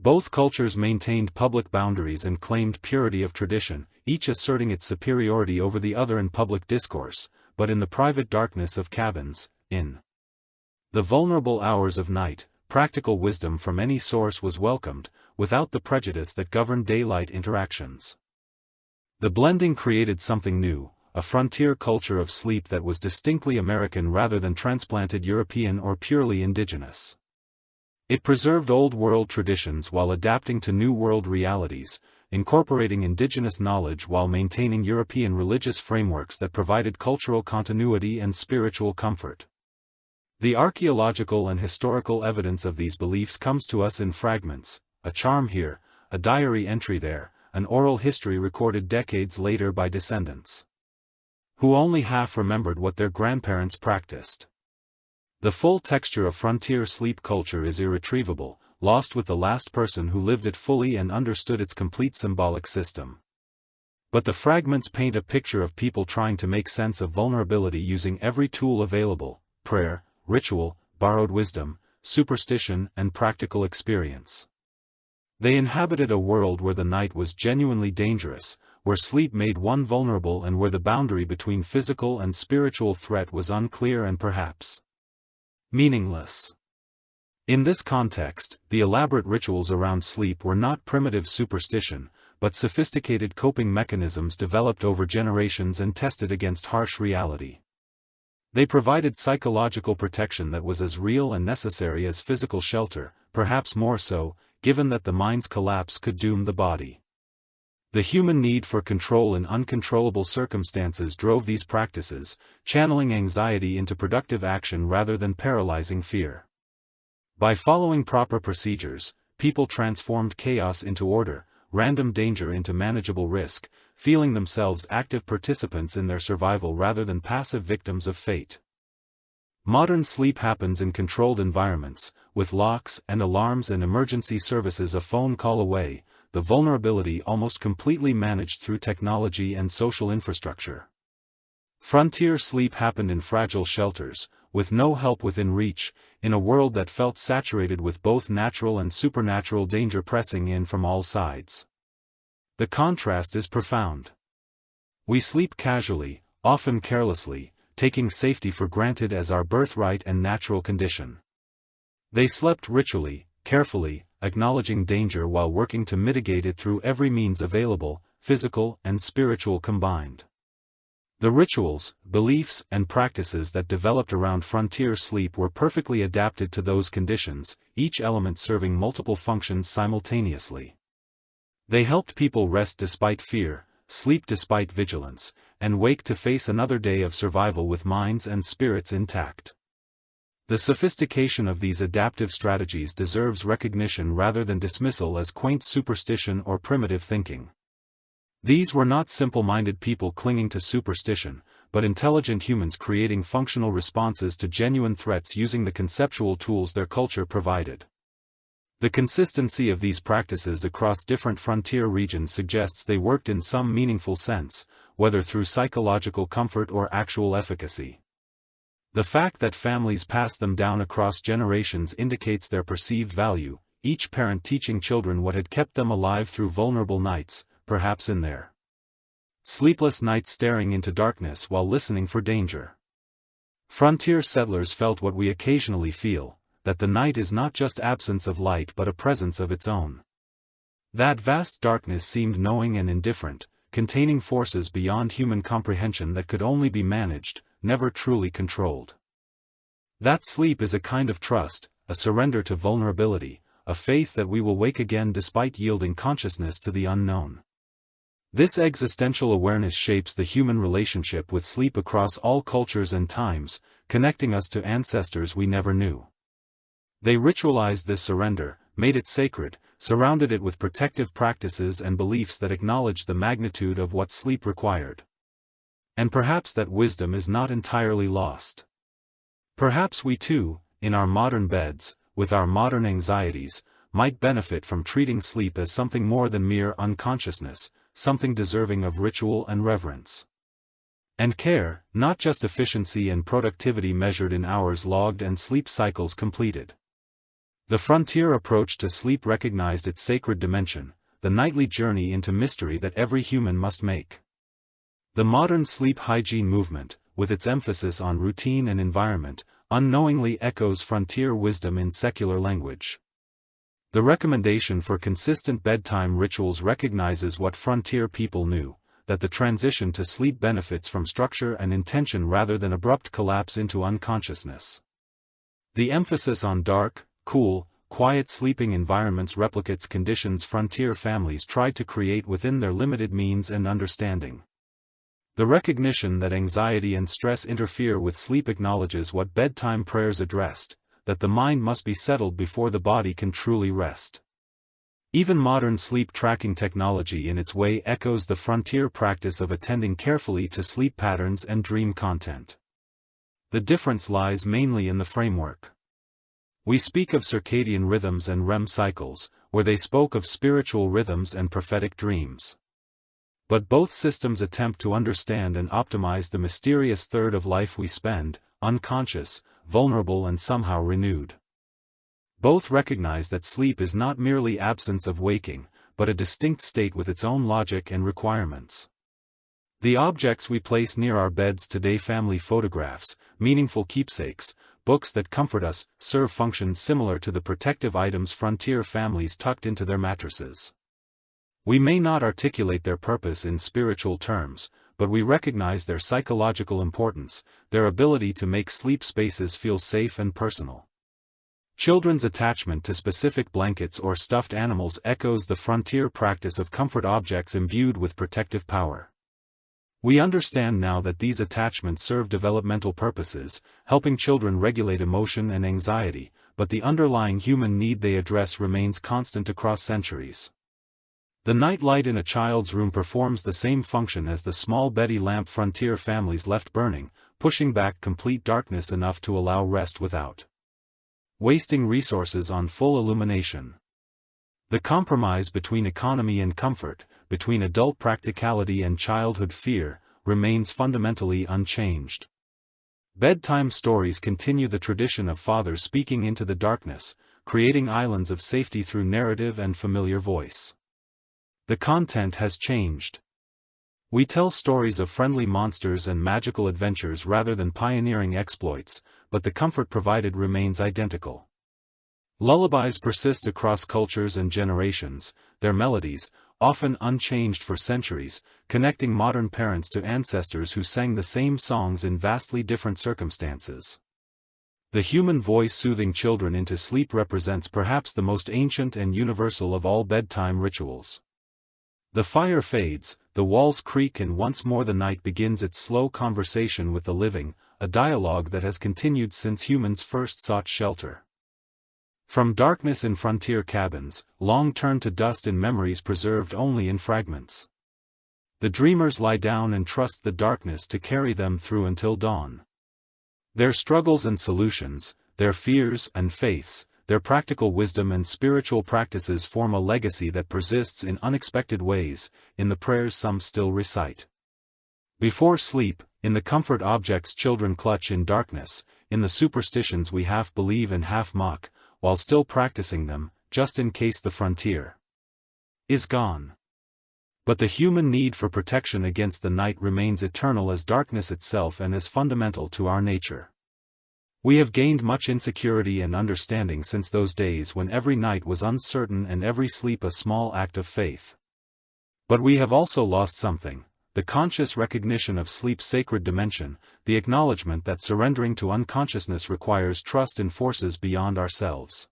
Both cultures maintained public boundaries and claimed purity of tradition, each asserting its superiority over the other in public discourse, but in the private darkness of cabins, in the vulnerable hours of night, practical wisdom from any source was welcomed, without the prejudice that governed daylight interactions. The blending created something new, a frontier culture of sleep that was distinctly American rather than transplanted European or purely indigenous. It preserved Old World traditions while adapting to New World realities, incorporating indigenous knowledge while maintaining European religious frameworks that provided cultural continuity and spiritual comfort. The archaeological and historical evidence of these beliefs comes to us in fragments: a charm here, a diary entry there, an oral history recorded decades later by descendants who only half remembered what their grandparents practiced. The full texture of frontier sleep culture is irretrievable, lost with the last person who lived it fully and understood its complete symbolic system. But the fragments paint a picture of people trying to make sense of vulnerability using every tool available: prayer, ritual, borrowed wisdom, superstition, and practical experience. They inhabited a world where the night was genuinely dangerous, where sleep made one vulnerable, and where the boundary between physical and spiritual threat was unclear and perhaps meaningless. In this context, the elaborate rituals around sleep were not primitive superstition, but sophisticated coping mechanisms developed over generations and tested against harsh reality. They provided psychological protection that was as real and necessary as physical shelter, perhaps more so, given that the mind's collapse could doom the body. The human need for control in uncontrollable circumstances drove these practices, channeling anxiety into productive action rather than paralyzing fear. By following proper procedures, people transformed chaos into order, random danger into manageable risk, feeling themselves active participants in their survival rather than passive victims of fate. Modern sleep happens in controlled environments, with locks and alarms and emergency services a phone call away, the vulnerability almost completely managed through technology and social infrastructure. Frontier sleep happened in fragile shelters, with no help within reach, in a world that felt saturated with both natural and supernatural danger pressing in from all sides. The contrast is profound. We sleep casually, often carelessly, taking safety for granted as our birthright and natural condition. They slept ritually, carefully, acknowledging danger while working to mitigate it through every means available, physical and spiritual combined. The rituals, beliefs, and practices that developed around frontier sleep were perfectly adapted to those conditions, each element serving multiple functions simultaneously. They helped people rest despite fear, sleep despite vigilance, and wake to face another day of survival with minds and spirits intact. The sophistication of these adaptive strategies deserves recognition rather than dismissal as quaint superstition or primitive thinking. These were not simple-minded people clinging to superstition, but intelligent humans creating functional responses to genuine threats using the conceptual tools their culture provided. The consistency of these practices across different frontier regions suggests they worked in some meaningful sense, whether through psychological comfort or actual efficacy. The fact that families pass them down across generations indicates their perceived value, each parent teaching children what had kept them alive through vulnerable nights, perhaps in their sleepless nights staring into darkness while listening for danger. Frontier settlers felt what we occasionally feel, that the night is not just absence of light but a presence of its own. That vast darkness seemed knowing and indifferent, containing forces beyond human comprehension that could only be managed, never truly controlled. That sleep is a kind of trust, a surrender to vulnerability, a faith that we will wake again despite yielding consciousness to the unknown. This existential awareness shapes the human relationship with sleep across all cultures and times, connecting us to ancestors we never knew. They ritualized this surrender, made it sacred, surrounded it with protective practices and beliefs that acknowledged the magnitude of what sleep required. And perhaps that wisdom is not entirely lost. Perhaps we too, in our modern beds, with our modern anxieties, might benefit from treating sleep as something more than mere unconsciousness, something deserving of ritual and reverence. And care, not just efficiency and productivity measured in hours logged and sleep cycles completed. The frontier approach to sleep recognized its sacred dimension, the nightly journey into mystery that every human must make. The modern sleep hygiene movement, with its emphasis on routine and environment, unknowingly echoes frontier wisdom in secular language. The recommendation for consistent bedtime rituals recognizes what frontier people knew, that the transition to sleep benefits from structure and intention rather than abrupt collapse into unconsciousness. The emphasis on dark, cool, quiet sleeping environments replicates conditions frontier families tried to create within their limited means and understanding. The recognition that anxiety and stress interfere with sleep acknowledges what bedtime prayers addressed, that the mind must be settled before the body can truly rest. Even modern sleep tracking technology in its way echoes the frontier practice of attending carefully to sleep patterns and dream content. The difference lies mainly in the framework. We speak of circadian rhythms and REM cycles, where they spoke of spiritual rhythms and prophetic dreams. But both systems attempt to understand and optimize the mysterious third of life we spend, unconscious, vulnerable and somehow renewed. Both recognize that sleep is not merely absence of waking, but a distinct state with its own logic and requirements. The objects we place near our beds today, family photographs, meaningful keepsakes, books that comfort us, serve functions similar to the protective items frontier families tucked into their mattresses. We may not articulate their purpose in spiritual terms, but we recognize their psychological importance, their ability to make sleep spaces feel safe and personal. Children's attachment to specific blankets or stuffed animals echoes the frontier practice of comfort objects imbued with protective power. We understand now that these attachments serve developmental purposes, helping children regulate emotion and anxiety, but the underlying human need they address remains constant across centuries. The night light in a child's room performs the same function as the small Betty lamp frontier families left burning, pushing back complete darkness enough to allow rest without wasting resources on full illumination. The compromise between economy and comfort, between adult practicality and childhood fear, remains fundamentally unchanged. Bedtime stories continue the tradition of fathers speaking into the darkness, creating islands of safety through narrative and familiar voice. The content has changed. We tell stories of friendly monsters and magical adventures rather than pioneering exploits, but the comfort provided remains identical. Lullabies persist across cultures and generations, their melodies, often unchanged for centuries, connecting modern parents to ancestors who sang the same songs in vastly different circumstances. The human voice soothing children into sleep represents perhaps the most ancient and universal of all bedtime rituals. The fire fades, the walls creak, and once more the night begins its slow conversation with the living, a dialogue that has continued since humans first sought shelter. From darkness in frontier cabins, long turned to dust in memories preserved only in fragments. The dreamers lie down and trust the darkness to carry them through until dawn. Their struggles and solutions, their fears and faiths, their practical wisdom and spiritual practices form a legacy that persists in unexpected ways, in the prayers some still recite. Before sleep, in the comfort objects children clutch in darkness, in the superstitions we half believe and half mock, while still practicing them, just in case the frontier is gone. But the human need for protection against the night remains eternal as darkness itself and as fundamental to our nature. We have gained much insecurity and understanding since those days when every night was uncertain and every sleep a small act of faith. But we have also lost something, the conscious recognition of sleep's sacred dimension, the acknowledgement that surrendering to unconsciousness requires trust in forces beyond ourselves.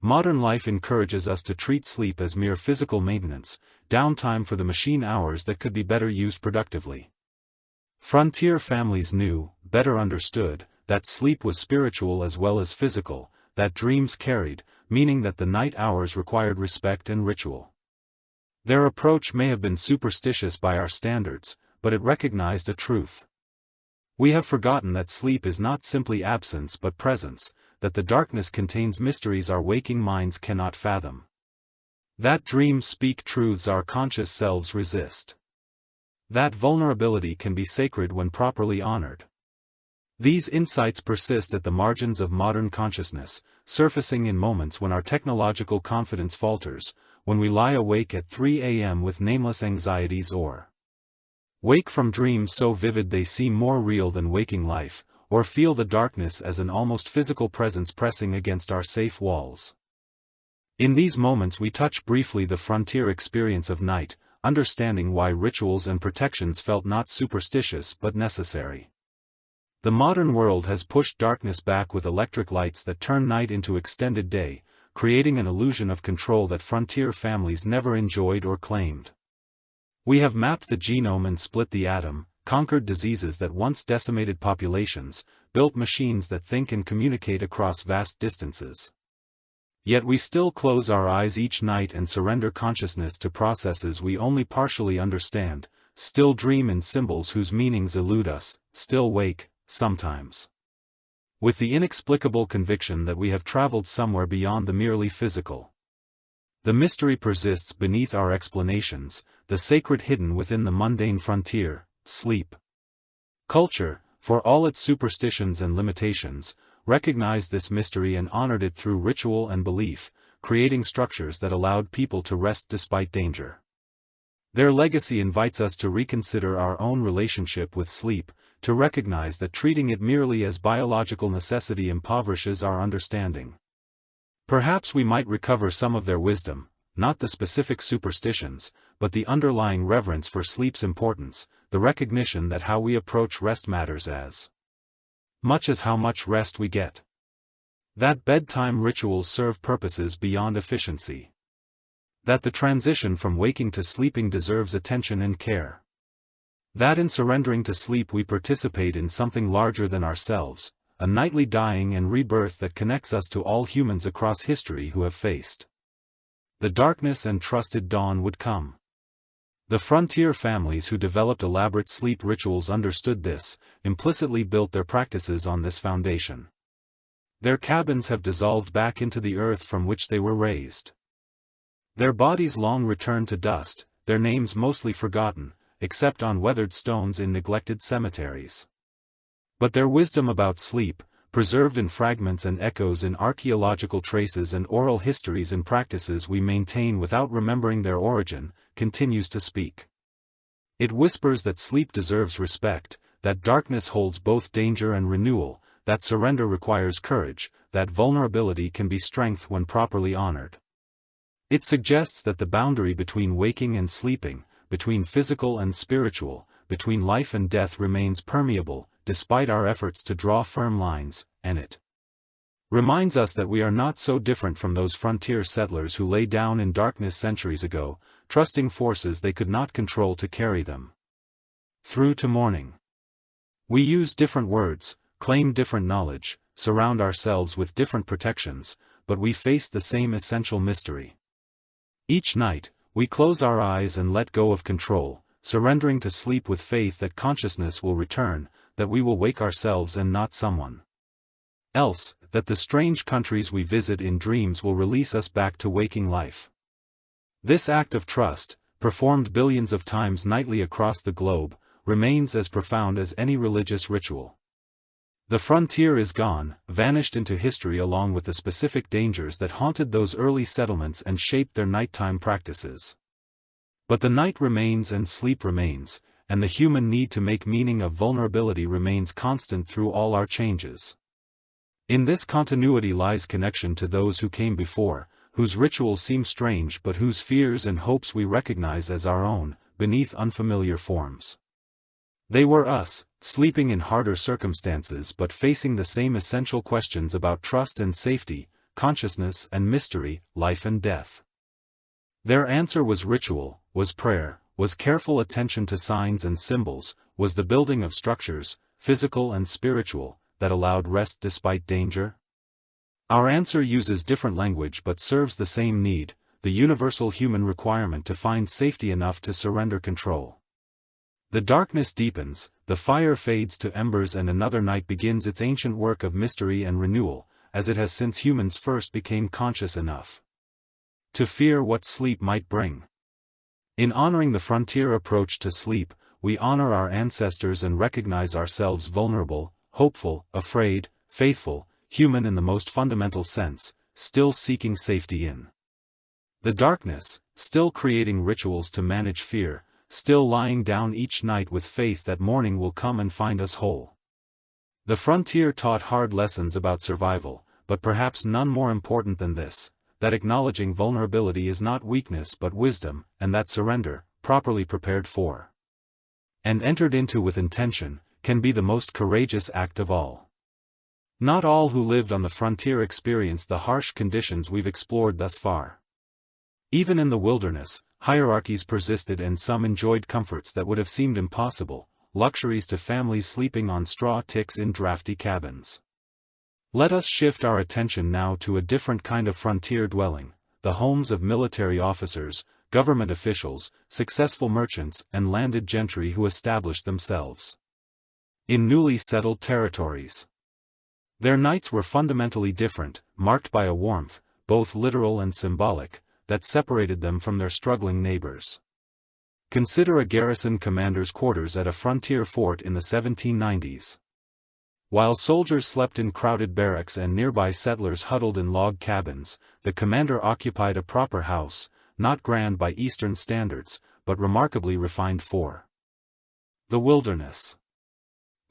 Modern life encourages us to treat sleep as mere physical maintenance, downtime for the machine hours that could be better used productively. Frontier families knew, better understood, that sleep was spiritual as well as physical, that dreams carried, meaning that the night hours required respect and ritual. Their approach may have been superstitious by our standards, but it recognized a truth. We have forgotten that sleep is not simply absence but presence, that the darkness contains mysteries our waking minds cannot fathom. That dreams speak truths our conscious selves resist. That vulnerability can be sacred when properly honored. These insights persist at the margins of modern consciousness, surfacing in moments when our technological confidence falters, when we lie awake at 3 a.m. with nameless anxieties or wake from dreams so vivid they seem more real than waking life, or feel the darkness as an almost physical presence pressing against our safe walls. In these moments we touch briefly the frontier experience of night, understanding why rituals and protections felt not superstitious but necessary. The modern world has pushed darkness back with electric lights that turn night into extended day, creating an illusion of control that frontier families never enjoyed or claimed. We have mapped the genome and split the atom, conquered diseases that once decimated populations, built machines that think and communicate across vast distances. Yet we still close our eyes each night and surrender consciousness to processes we only partially understand, still dream in symbols whose meanings elude us, still wake, sometimes, with the inexplicable conviction that we have traveled somewhere beyond the merely physical. The mystery persists beneath our explanations, the sacred hidden within the mundane frontier, sleep. Culture, for all its superstitions and limitations, recognized this mystery and honored it through ritual and belief, creating structures that allowed people to rest despite danger. Their legacy invites us to reconsider our own relationship with sleep, to recognize that treating it merely as biological necessity impoverishes our understanding. Perhaps we might recover some of their wisdom, not the specific superstitions, but the underlying reverence for sleep's importance, the recognition that how we approach rest matters as much as how much rest we get. That bedtime rituals serve purposes beyond efficiency. That the transition from waking to sleeping deserves attention and care. That in surrendering to sleep we participate in something larger than ourselves, a nightly dying and rebirth that connects us to all humans across history who have faced the darkness and trusted dawn would come. The frontier families who developed elaborate sleep rituals understood this, implicitly built their practices on this foundation. Their cabins have dissolved back into the earth from which they were raised. Their bodies long returned to dust, their names mostly forgotten, except on weathered stones in neglected cemeteries. But their wisdom about sleep, preserved in fragments and echoes in archaeological traces and oral histories and practices we maintain without remembering their origin, continues to speak. It whispers that sleep deserves respect, that darkness holds both danger and renewal, that surrender requires courage, that vulnerability can be strength when properly honored. It suggests that the boundary between waking and sleeping, between physical and spiritual, between life and death remains permeable, despite our efforts to draw firm lines, and it reminds us that we are not so different from those frontier settlers who lay down in darkness centuries ago, trusting forces they could not control to carry them through to morning. We use different words, claim different knowledge, surround ourselves with different protections, but we face the same essential mystery. Each night, we close our eyes and let go of control, surrendering to sleep with faith that consciousness will return, that we will wake ourselves and not someone else, that the strange countries we visit in dreams will release us back to waking life. This act of trust, performed billions of times nightly across the globe, remains as profound as any religious ritual. The frontier is gone, vanished into history along with the specific dangers that haunted those early settlements and shaped their nighttime practices. But the night remains and sleep remains, and the human need to make meaning of vulnerability remains constant through all our changes. In this continuity lies connection to those who came before, whose rituals seem strange but whose fears and hopes we recognize as our own, beneath unfamiliar forms. They were us, sleeping in harder circumstances but facing the same essential questions about trust and safety, consciousness and mystery, life and death. Their answer was ritual, was prayer, was careful attention to signs and symbols, was the building of structures, physical and spiritual, that allowed rest despite danger. Our answer uses different language but serves the same need, the universal human requirement to find safety enough to surrender control. The darkness deepens, the fire fades to embers and another night begins its ancient work of mystery and renewal, as it has since humans first became conscious enough to fear what sleep might bring. In honoring the frontier approach to sleep, we honor our ancestors and recognize ourselves vulnerable, hopeful, afraid, faithful, human in the most fundamental sense, still seeking safety in the darkness, still creating rituals to manage fear, still lying down each night with faith that morning will come and find us whole. The frontier taught hard lessons about survival, but perhaps none more important than this, that acknowledging vulnerability is not weakness but wisdom, and that surrender, properly prepared for and entered into with intention, can be the most courageous act of all. Not all who lived on the frontier experienced the harsh conditions we've explored thus far. Even in the wilderness, hierarchies persisted and some enjoyed comforts that would have seemed impossible, luxuries to families sleeping on straw ticks in drafty cabins. Let us shift our attention now to a different kind of frontier dwelling, the homes of military officers, government officials, successful merchants and landed gentry who established themselves in newly settled territories. Their nights were fundamentally different, marked by a warmth, both literal and symbolic, that separated them from their struggling neighbors. Consider a garrison commander's quarters at a frontier fort in the 1790s. While soldiers slept in crowded barracks and nearby settlers huddled in log cabins, the commander occupied a proper house, not grand by Eastern standards, but remarkably refined for the wilderness.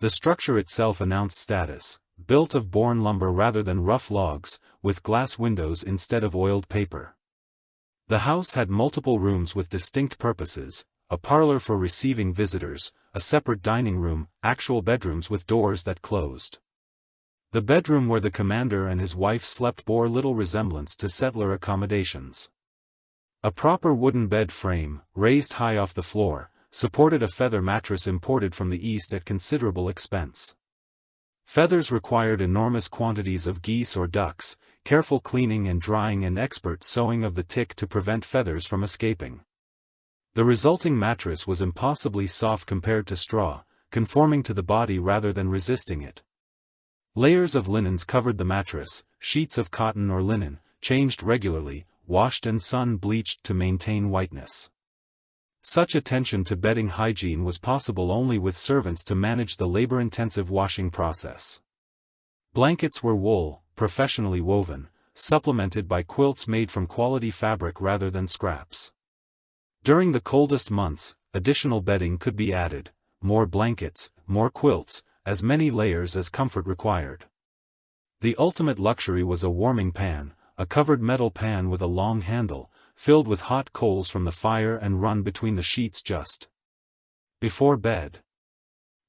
The structure itself announced status, built of bourne lumber rather than rough logs, with glass windows instead of oiled paper. The house had multiple rooms with distinct purposes, a parlor for receiving visitors, a separate dining room, actual bedrooms with doors that closed. The bedroom where the commander and his wife slept bore little resemblance to settler accommodations. A proper wooden bed frame, raised high off the floor, supported a feather mattress imported from the East at considerable expense. Feathers required enormous quantities of geese or ducks, careful cleaning and drying and expert sewing of the tick to prevent feathers from escaping. The resulting mattress was impossibly soft compared to straw, conforming to the body rather than resisting it. Layers of linens covered the mattress, sheets of cotton or linen, changed regularly, washed and sun-bleached to maintain whiteness. Such attention to bedding hygiene was possible only with servants to manage the labor-intensive washing process. Blankets were wool, professionally woven, supplemented by quilts made from quality fabric rather than scraps. During the coldest months, additional bedding could be added, more blankets, more quilts, as many layers as comfort required. The ultimate luxury was a warming pan, a covered metal pan with a long handle, filled with hot coals from the fire and run between the sheets just before bed.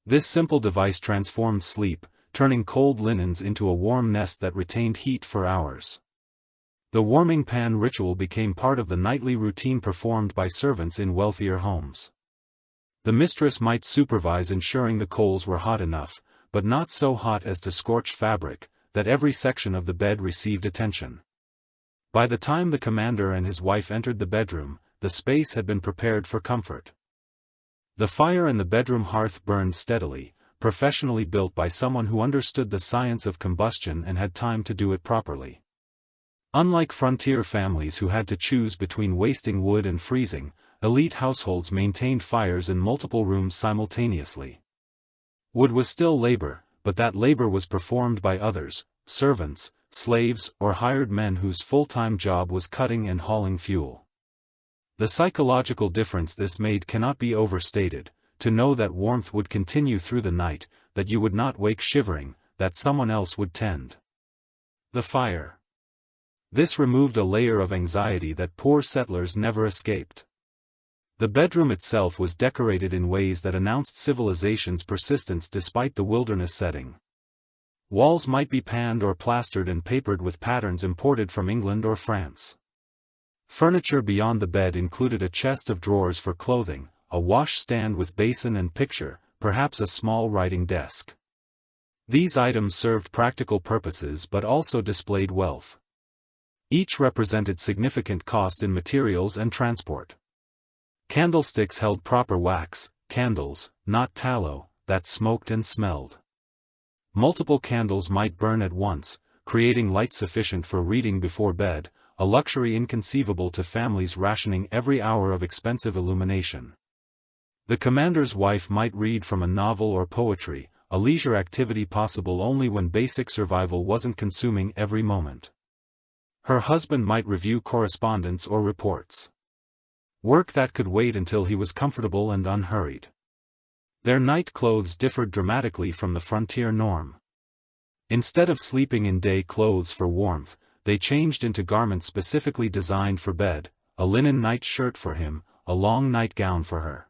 This simple device transformed sleep, turning cold linens into a warm nest that retained heat for hours. The warming pan ritual became part of the nightly routine performed by servants in wealthier homes. The mistress might supervise ensuring the coals were hot enough, but not so hot as to scorch fabric, that every section of the bed received attention. By the time the commander and his wife entered the bedroom, the space had been prepared for comfort. The fire in the bedroom hearth burned steadily, professionally built by someone who understood the science of combustion and had time to do it properly. Unlike frontier families who had to choose between wasting wood and freezing, elite households maintained fires in multiple rooms simultaneously. Wood was still labor, but that labor was performed by others, servants, slaves, or hired men whose full-time job was cutting and hauling fuel. The psychological difference this made cannot be overstated: to know that warmth would continue through the night, that you would not wake shivering, that someone else would tend the fire. This removed a layer of anxiety that poor settlers never escaped. The bedroom itself was decorated in ways that announced civilization's persistence despite the wilderness setting. Walls might be panned or plastered and papered with patterns imported from England or France. Furniture beyond the bed included a chest of drawers for clothing, a wash stand with basin and picture, perhaps a small writing desk. These items served practical purposes but also displayed wealth. Each represented significant cost in materials and transport. Candlesticks held proper wax, candles, not tallow, that smoked and smelled. Multiple candles might burn at once, creating light sufficient for reading before bed, a luxury inconceivable to families rationing every hour of expensive illumination. The commander's wife might read from a novel or poetry, a leisure activity possible only when basic survival wasn't consuming every moment. Her husband might review correspondence or reports. Work that could wait until he was comfortable and unhurried. Their night clothes differed dramatically from the frontier norm. Instead of sleeping in day clothes for warmth, they changed into garments specifically designed for bed, a linen night shirt for him, a long nightgown for her.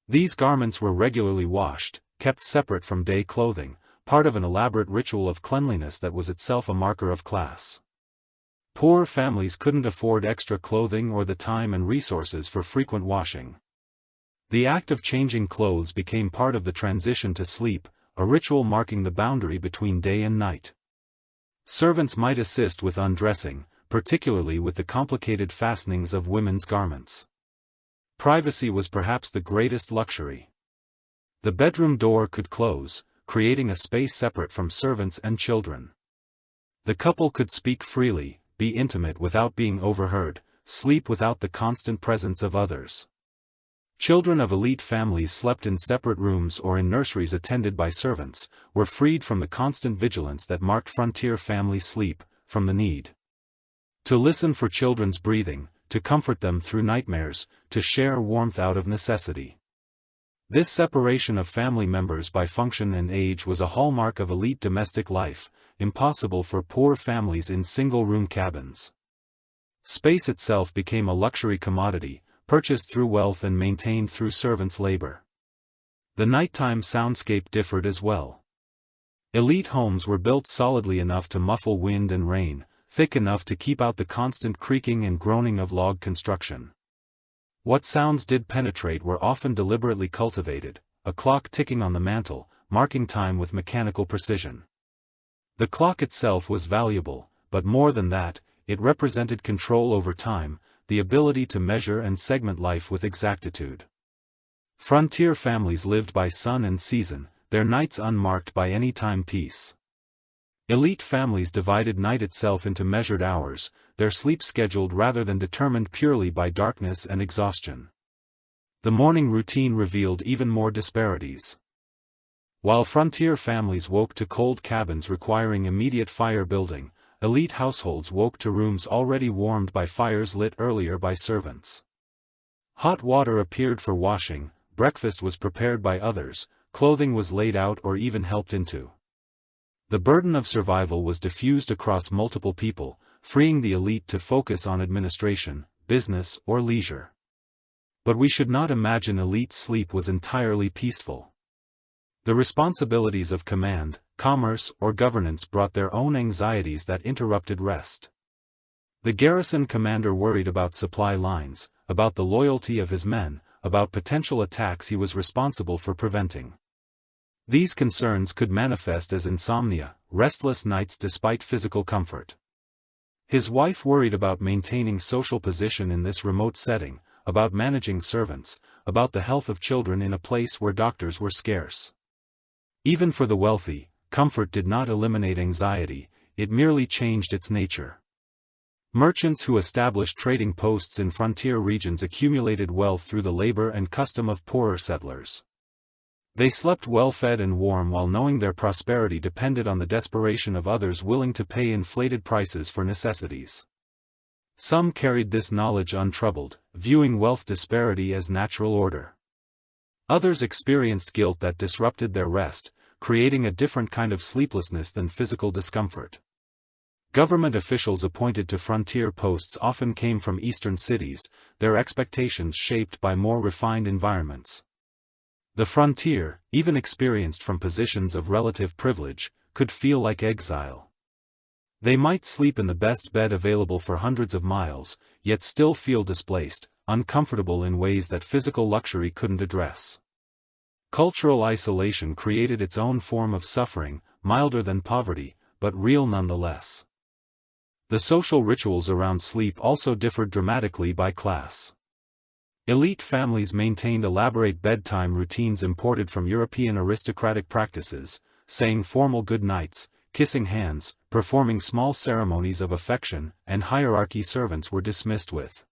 These garments were regularly washed, kept separate from day clothing, part of an elaborate ritual of cleanliness that was itself a marker of class. Poor families couldn't afford extra clothing or the time and resources for frequent washing. The act of changing clothes became part of the transition to sleep, a ritual marking the boundary between day and night. Servants might assist with undressing, particularly with the complicated fastenings of women's garments. Privacy was perhaps the greatest luxury. The bedroom door could close, creating a space separate from servants and children. The couple could speak freely, be intimate without being overheard, sleep without the constant presence of others. Children of elite families slept in separate rooms or in nurseries attended by servants, were freed from the constant vigilance that marked frontier family sleep, from the need to listen for children's breathing, to comfort them through nightmares, to share warmth out of necessity. This separation of family members by function and age was a hallmark of elite domestic life, impossible for poor families in single-room cabins. Space itself became a luxury commodity, purchased through wealth and maintained through servants' labor. The nighttime soundscape differed as well. Elite homes were built solidly enough to muffle wind and rain, thick enough to keep out the constant creaking and groaning of log construction. What sounds did penetrate were often deliberately cultivated, a clock ticking on the mantel, marking time with mechanical precision. The clock itself was valuable, but more than that, it represented control over time, the ability to measure and segment life with exactitude. Frontier families lived by sun and season, their nights unmarked by any timepiece. Elite families divided night itself into measured hours, their sleep scheduled rather than determined purely by darkness and exhaustion. The morning routine revealed even more disparities. While frontier families woke to cold cabins requiring immediate fire building, elite households woke to rooms already warmed by fires lit earlier by servants. Hot water appeared for washing, breakfast was prepared by others, clothing was laid out or even helped into. The burden of survival was diffused across multiple people, freeing the elite to focus on administration, business, or leisure. But we should not imagine elite sleep was entirely peaceful. The responsibilities of command, commerce, or governance brought their own anxieties that interrupted rest. The garrison commander worried about supply lines, about the loyalty of his men, about potential attacks he was responsible for preventing. These concerns could manifest as insomnia, restless nights despite physical comfort. His wife worried about maintaining social position in this remote setting, about managing servants, about the health of children in a place where doctors were scarce. Even for the wealthy, comfort did not eliminate anxiety, it merely changed its nature. Merchants who established trading posts in frontier regions accumulated wealth through the labor and custom of poorer settlers. They slept well-fed and warm while knowing their prosperity depended on the desperation of others willing to pay inflated prices for necessities. Some carried this knowledge untroubled, viewing wealth disparity as natural order. Others experienced guilt that disrupted their rest, creating a different kind of sleeplessness than physical discomfort. Government officials appointed to frontier posts often came from eastern cities, their expectations shaped by more refined environments. The frontier, even experienced from positions of relative privilege, could feel like exile. They might sleep in the best bed available for hundreds of miles, yet still feel displaced, uncomfortable in ways that physical luxury couldn't address. Cultural isolation created its own form of suffering, milder than poverty, but real nonetheless. The social rituals around sleep also differed dramatically by class. Elite families maintained elaborate bedtime routines imported from European aristocratic practices, saying formal good nights, kissing hands, performing small ceremonies of affection, and hierarchy servants were dismissed with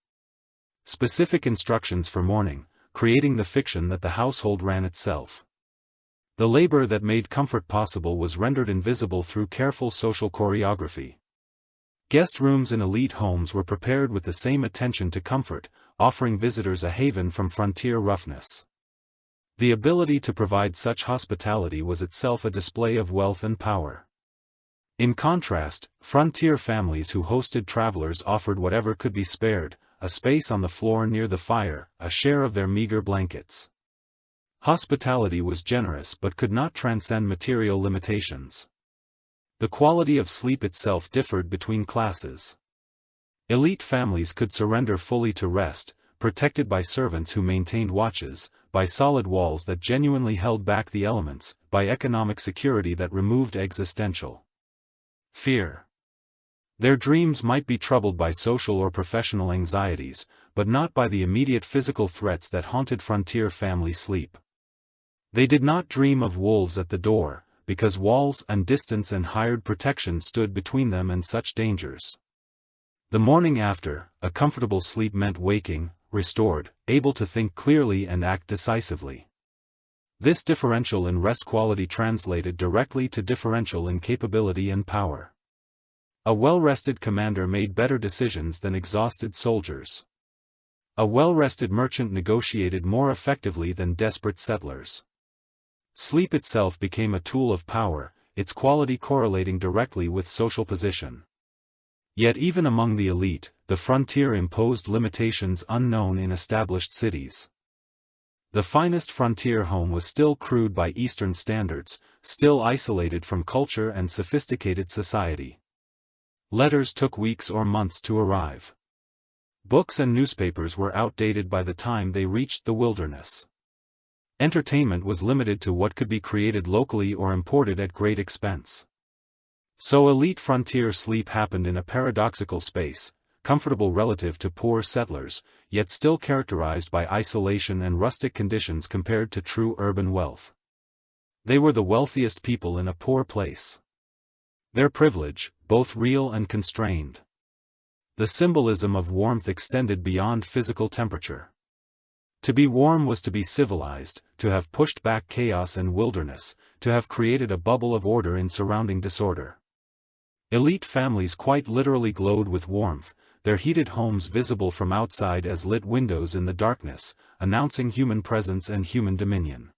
specific instructions for morning, creating the fiction that the household ran itself. The labor that made comfort possible was rendered invisible through careful social choreography. Guest rooms in elite homes were prepared with the same attention to comfort, offering visitors a haven from frontier roughness. The ability to provide such hospitality was itself a display of wealth and power. In contrast, frontier families who hosted travelers offered whatever could be spared, a space on the floor near the fire, a share of their meager blankets. Hospitality was generous but could not transcend material limitations. The quality of sleep itself differed between classes. Elite families could surrender fully to rest, protected by servants who maintained watches, by solid walls that genuinely held back the elements, by economic security that removed existential fear. Their dreams might be troubled by social or professional anxieties, but not by the immediate physical threats that haunted frontier family sleep. They did not dream of wolves at the door, because walls and distance and hired protection stood between them and such dangers. The morning after, a comfortable sleep meant waking, restored, able to think clearly and act decisively. This differential in rest quality translated directly to differential in capability and power. A well-rested commander made better decisions than exhausted soldiers. A well-rested merchant negotiated more effectively than desperate settlers. Sleep itself became a tool of power, its quality correlating directly with social position. Yet even among the elite, the frontier imposed limitations unknown in established cities. The finest frontier home was still crude by Eastern standards, still isolated from culture and sophisticated society. Letters took weeks or months to arrive. Books and newspapers were outdated by the time they reached the wilderness. Entertainment was limited to what could be created locally or imported at great expense. So elite frontier sleep happened in a paradoxical space, comfortable relative to poor settlers, yet still characterized by isolation and rustic conditions compared to true urban wealth. They were the wealthiest people in a poor place. Their privilege, both real and constrained. The symbolism of warmth extended beyond physical temperature. To be warm was to be civilized, to have pushed back chaos and wilderness, to have created a bubble of order in surrounding disorder. Elite families quite literally glowed with warmth, their heated homes visible from outside as lit windows in the darkness, announcing human presence and human dominion.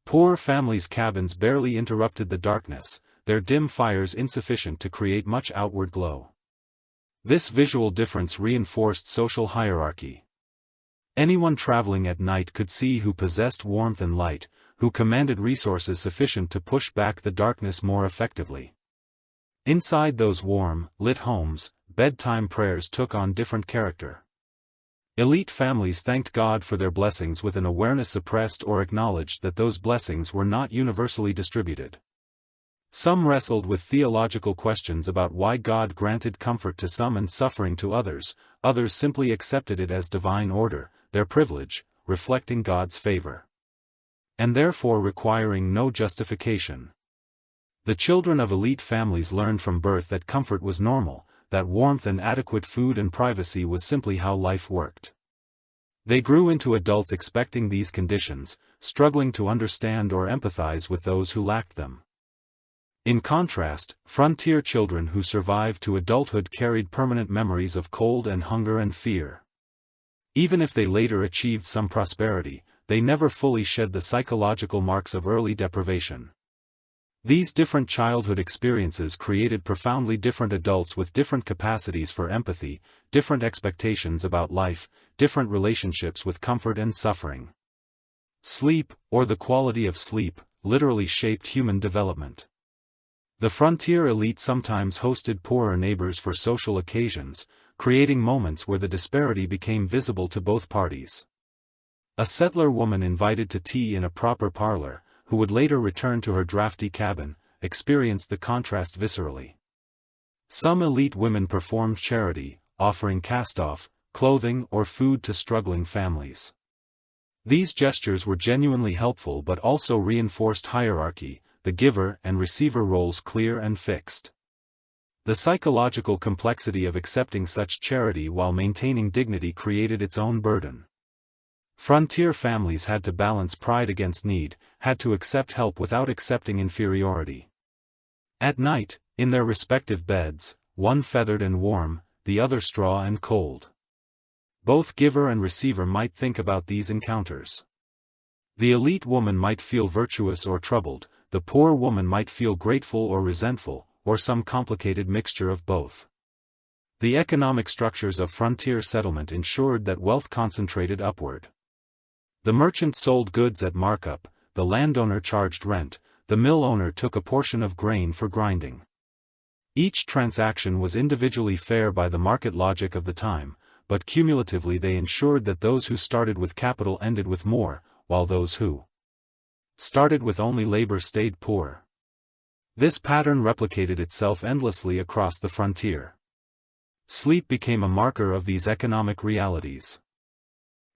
Poor families' cabins barely interrupted the darkness, their dim fires insufficient to create much outward glow. This visual difference reinforced social hierarchy. Anyone traveling at night could see who possessed warmth and light, who commanded resources sufficient to push back the darkness more effectively. Inside those warm, lit homes, bedtime prayers took on different character. Elite families thanked God for their blessings with an awareness suppressed or acknowledged that those blessings were not universally distributed. Some wrestled with theological questions about why God granted comfort to some and suffering to others, others simply accepted it as divine order, their privilege, reflecting God's favor, and therefore requiring no justification. The children of elite families learned from birth that comfort was normal, that warmth and adequate food and privacy was simply how life worked. They grew into adults expecting these conditions, struggling to understand or empathize with those who lacked them. In contrast, frontier children who survived to adulthood carried permanent memories of cold and hunger and fear. Even if they later achieved some prosperity, they never fully shed the psychological marks of early deprivation. These different childhood experiences created profoundly different adults with different capacities for empathy, different expectations about life, different relationships with comfort and suffering. Sleep, or the quality of sleep, literally shaped human development. The frontier elite sometimes hosted poorer neighbors for social occasions, creating moments where the disparity became visible to both parties. A settler woman invited to tea in a proper parlor, who would later return to her drafty cabin, experienced the contrast viscerally. Some elite women performed charity, offering cast-off, clothing or food to struggling families. These gestures were genuinely helpful but also reinforced hierarchy, the giver and receiver roles clear and fixed. The psychological complexity of accepting such charity while maintaining dignity created its own burden. Frontier families had to balance pride against need, had to accept help without accepting inferiority. At night, in their respective beds, one feathered and warm, the other straw and cold. Both giver and receiver might think about these encounters. The elite woman might feel virtuous or troubled, the poor woman might feel grateful or resentful, or some complicated mixture of both. The economic structures of frontier settlement ensured that wealth concentrated upward. The merchant sold goods at markup, the landowner charged rent, the mill owner took a portion of grain for grinding. Each transaction was individually fair by the market logic of the time, but cumulatively they ensured that those who started with capital ended with more, while those who started with only labor stayed poor. This pattern replicated itself endlessly across the frontier. Sleep became a marker of these economic realities.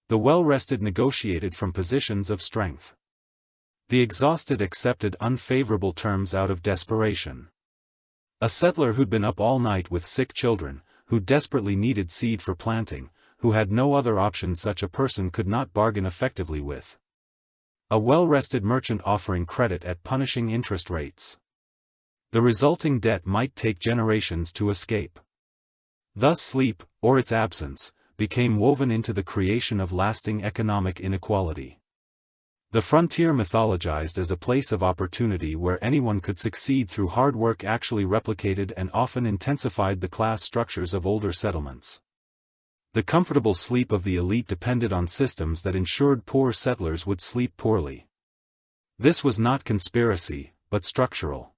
The well-rested negotiated from positions of strength. The exhausted accepted unfavorable terms out of desperation. A settler who'd been up all night with sick children, who desperately needed seed for planting, who had no other option such a person could not bargain effectively with. A well-rested merchant offering credit at punishing interest rates. The resulting debt might take generations to escape. Thus sleep, or its absence, became woven into the creation of lasting economic inequality. The frontier mythologized as a place of opportunity where anyone could succeed through hard work actually replicated and often intensified the class structures of older settlements. The comfortable sleep of the elite depended on systems that ensured poor settlers would sleep poorly. This was not conspiracy, but structural.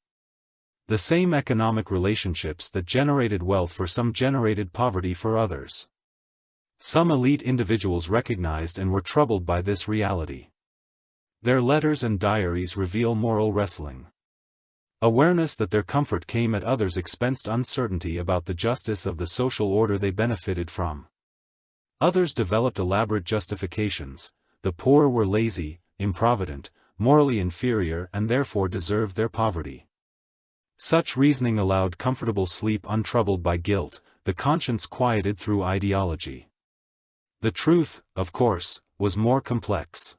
The same economic relationships that generated wealth for some generated poverty for others. Some elite individuals recognized and were troubled by this reality. Their letters and diaries reveal moral wrestling. Awareness that their comfort came at others' expense, uncertainty about the justice of the social order they benefited from. Others developed elaborate justifications: the poor were lazy, improvident, morally inferior and therefore deserved their poverty. Such reasoning allowed comfortable sleep untroubled by guilt, the conscience quieted through ideology. The truth, of course, was more complex.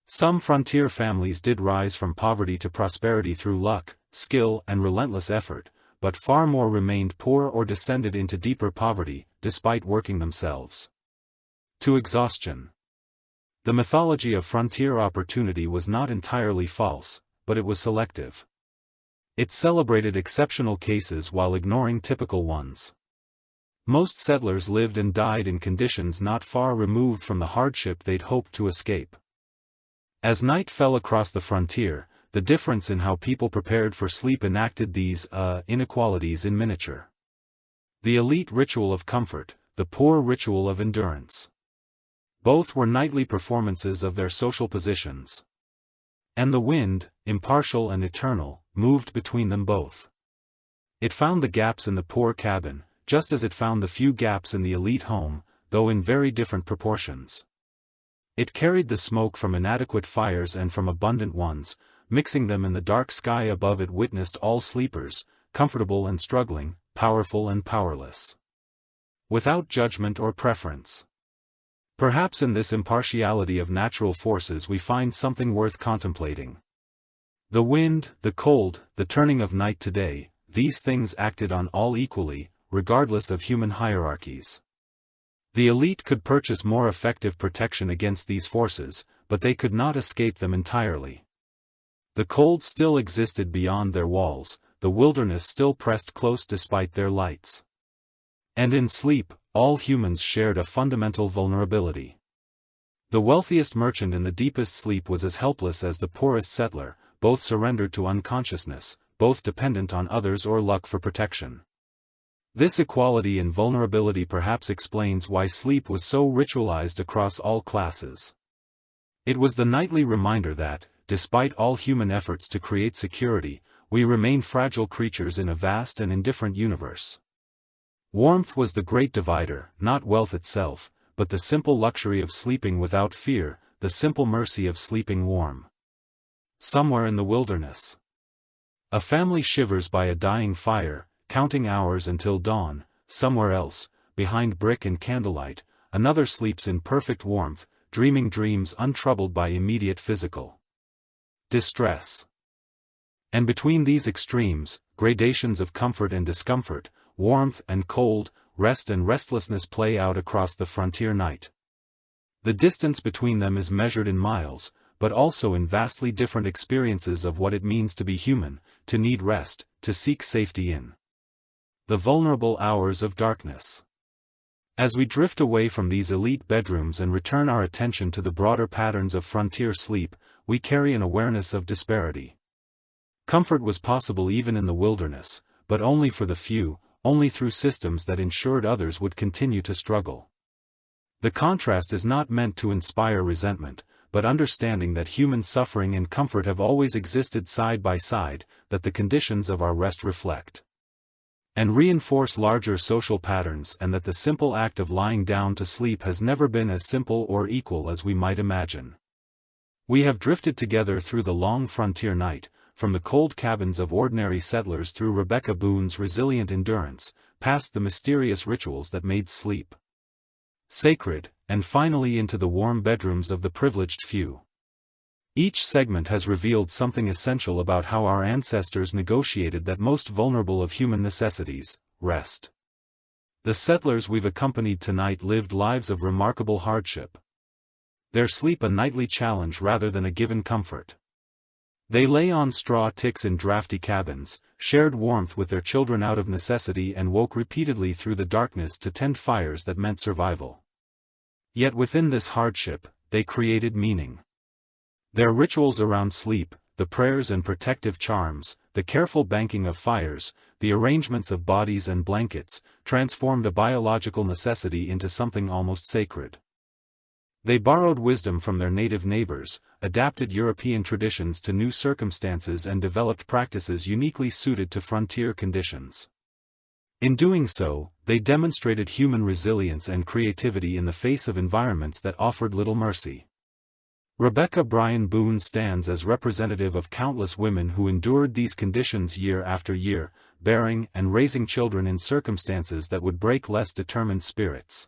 Some frontier families did rise from poverty to prosperity through luck, skill and relentless effort, but far more remained poor or descended into deeper poverty, despite working themselves to exhaustion. The mythology of frontier opportunity was not entirely false, but it was selective. It celebrated exceptional cases while ignoring typical ones. Most settlers lived and died in conditions not far removed from the hardship they'd hoped to escape. As night fell across the frontier, the difference in how people prepared for sleep enacted these inequalities in miniature. The elite ritual of comfort, the poor ritual of endurance. Both were nightly performances of their social positions. And the wind, impartial and eternal, moved between them both. It found the gaps in the poor cabin, just as it found the few gaps in the elite home, though in very different proportions. It carried the smoke from inadequate fires and from abundant ones, mixing them in the dark sky above. It witnessed all sleepers, comfortable and struggling, powerful and powerless, without judgment or preference. Perhaps in this impartiality of natural forces we find something worth contemplating. The wind, the cold, the turning of night to day, these things acted on all equally, regardless of human hierarchies. The elite could purchase more effective protection against these forces, but they could not escape them entirely. The cold still existed beyond their walls, the wilderness still pressed close despite their lights. And in sleep, all humans shared a fundamental vulnerability. The wealthiest merchant in the deepest sleep was as helpless as the poorest settler, both surrendered to unconsciousness, both dependent on others or luck for protection. This equality in vulnerability perhaps explains why sleep was so ritualized across all classes. It was the nightly reminder that, despite all human efforts to create security, we remain fragile creatures in a vast and indifferent universe. Warmth was the great divider, not wealth itself, but the simple luxury of sleeping without fear, the simple mercy of sleeping warm. Somewhere in the wilderness, a family shivers by a dying fire, counting hours until dawn. Somewhere else, behind brick and candlelight, another sleeps in perfect warmth, dreaming dreams untroubled by immediate physical distress. And between these extremes, gradations of comfort and discomfort, warmth and cold, rest and restlessness play out across the frontier night. The distance between them is measured in miles, but also in vastly different experiences of what it means to be human, to need rest, to seek safety in the vulnerable hours of darkness. As we drift away from these elite bedrooms and return our attention to the broader patterns of frontier sleep, we carry an awareness of disparity. Comfort was possible even in the wilderness, but only for the few, only through systems that ensured others would continue to struggle. The contrast is not meant to inspire resentment, but understanding that human suffering and comfort have always existed side by side, that the conditions of our rest reflect and reinforce larger social patterns, and that the simple act of lying down to sleep has never been as simple or equal as we might imagine. We have drifted together through the long frontier night, from the cold cabins of ordinary settlers through Rebecca Boone's resilient endurance, past the mysterious rituals that made sleep sacred, and finally into the warm bedrooms of the privileged few. Each segment has revealed something essential about how our ancestors negotiated that most vulnerable of human necessities, rest. The settlers we've accompanied tonight lived lives of remarkable hardship. Their sleep a nightly challenge rather than a given comfort. They lay on straw ticks in drafty cabins, shared warmth with their children out of necessity, and woke repeatedly through the darkness to tend fires that meant survival. Yet within this hardship, they created meaning. Their rituals around sleep, the prayers and protective charms, the careful banking of fires, the arrangements of bodies and blankets, transformed a biological necessity into something almost sacred. They borrowed wisdom from their native neighbors, adapted European traditions to new circumstances, and developed practices uniquely suited to frontier conditions. In doing so, they demonstrated human resilience and creativity in the face of environments that offered little mercy. Rebecca Bryan Boone stands as representative of countless women who endured these conditions year after year, bearing and raising children in circumstances that would break less determined spirits.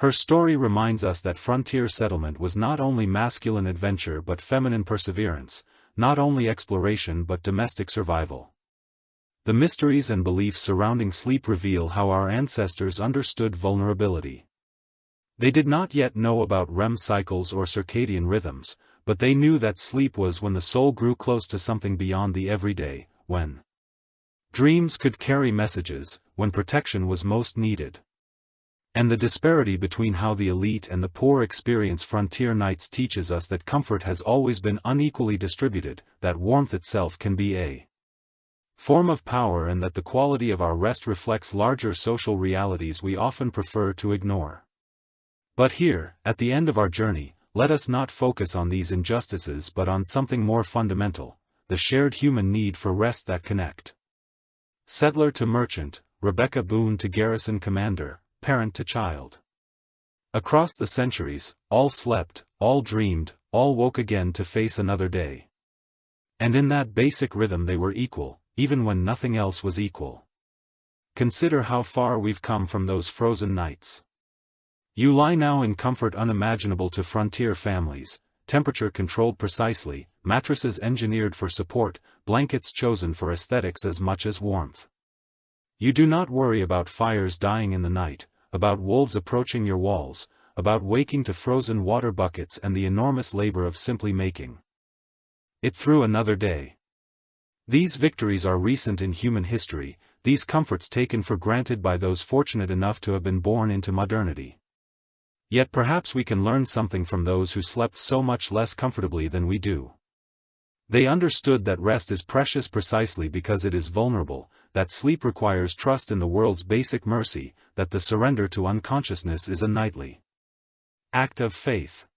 Her story reminds us that frontier settlement was not only masculine adventure but feminine perseverance, not only exploration but domestic survival. The mysteries and beliefs surrounding sleep reveal how our ancestors understood vulnerability. They did not yet know about REM cycles or circadian rhythms, but they knew that sleep was when the soul grew close to something beyond the everyday, when dreams could carry messages, when protection was most needed. And the disparity between how the elite and the poor experience frontier nights teaches us that comfort has always been unequally distributed, that warmth itself can be a form of power, and that the quality of our rest reflects larger social realities we often prefer to ignore. But here, at the end of our journey, let us not focus on these injustices but on something more fundamental, the shared human need for rest that connect. Settler to merchant, Rebecca Boone to garrison commander, parent to child. Across the centuries, all slept, all dreamed, all woke again to face another day. And in that basic rhythm they were equal, even when nothing else was equal. Consider how far we've come from those frozen nights. You lie now in comfort unimaginable to frontier families, temperature controlled precisely, mattresses engineered for support, blankets chosen for aesthetics as much as warmth. You do not worry about fires dying in the night, about wolves approaching your walls, about waking to frozen water buckets and the enormous labor of simply making it through another day. These victories are recent in human history, these comforts taken for granted by those fortunate enough to have been born into modernity. Yet perhaps we can learn something from those who slept so much less comfortably than we do. They understood that rest is precious precisely because it is vulnerable, that sleep requires trust in the world's basic mercy, that the surrender to unconsciousness is a nightly act of faith.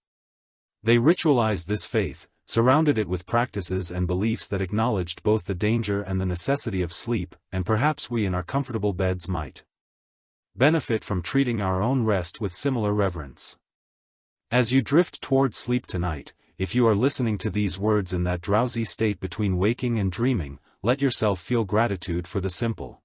They ritualized this faith, surrounded it with practices and beliefs that acknowledged both the danger and the necessity of sleep, and perhaps we in our comfortable beds might benefit from treating our own rest with similar reverence. As you drift toward sleep tonight, if you are listening to these words in that drowsy state between waking and dreaming, let yourself feel gratitude for the simple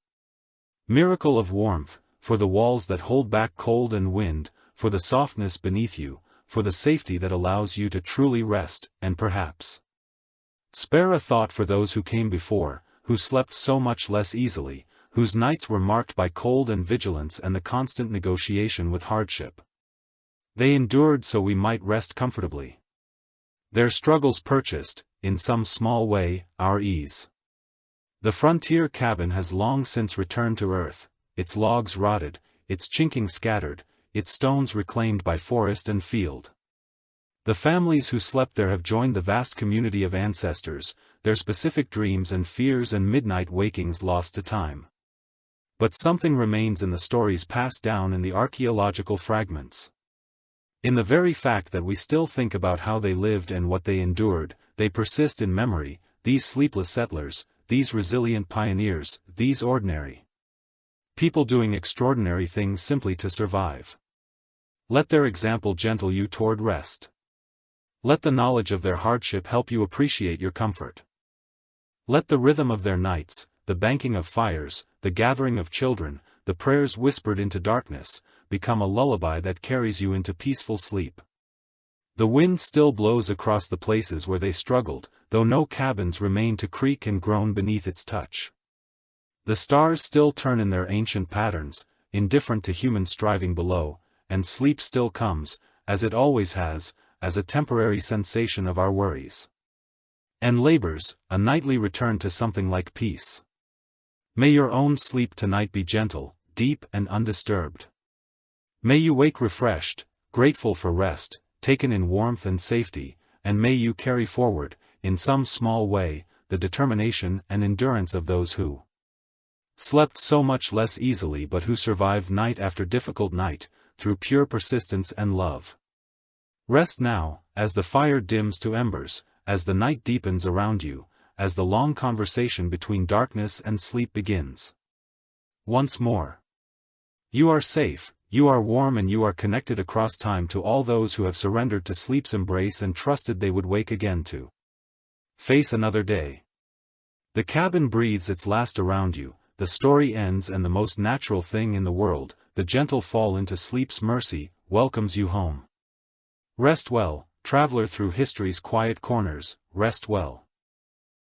miracle of warmth, for the walls that hold back cold and wind, for the softness beneath you, for the safety that allows you to truly rest, and perhaps spare a thought for those who came before, who slept so much less easily, whose nights were marked by cold and vigilance and the constant negotiation with hardship. They endured so we might rest comfortably. Their struggles purchased, in some small way, our ease. The frontier cabin has long since returned to earth, its logs rotted, its chinking scattered, its stones reclaimed by forest and field. The families who slept there have joined the vast community of ancestors, their specific dreams and fears and midnight wakings lost to time. But something remains in the stories passed down in the archaeological fragments. In the very fact that we still think about how they lived and what they endured, they persist in memory, these sleepless settlers, these resilient pioneers, these ordinary people doing extraordinary things simply to survive. Let their example gentle you toward rest. Let the knowledge of their hardship help you appreciate your comfort. Let the rhythm of their nights, the banking of fires, the gathering of children, the prayers whispered into darkness, become a lullaby that carries you into peaceful sleep. The wind still blows across the places where they struggled, though no cabins remain to creak and groan beneath its touch. The stars still turn in their ancient patterns, indifferent to human striving below, and sleep still comes, as it always has, as a temporary cessation of our worries and labors, a nightly return to something like peace. May your own sleep tonight be gentle, deep and undisturbed. May you wake refreshed, grateful for rest, taken in warmth and safety, and may you carry forward, in some small way, the determination and endurance of those who slept so much less easily but who survived night after difficult night, through pure persistence and love. Rest now, as the fire dims to embers, as the night deepens around you, as the long conversation between darkness and sleep begins. Once more. You are safe, you are warm, and you are connected across time to all those who have surrendered to sleep's embrace and trusted they would wake again to face another day. The cabin breathes its last around you, the story ends, and the most natural thing in the world, the gentle fall into sleep's mercy, welcomes you home. Rest well, traveler through history's quiet corners, rest well.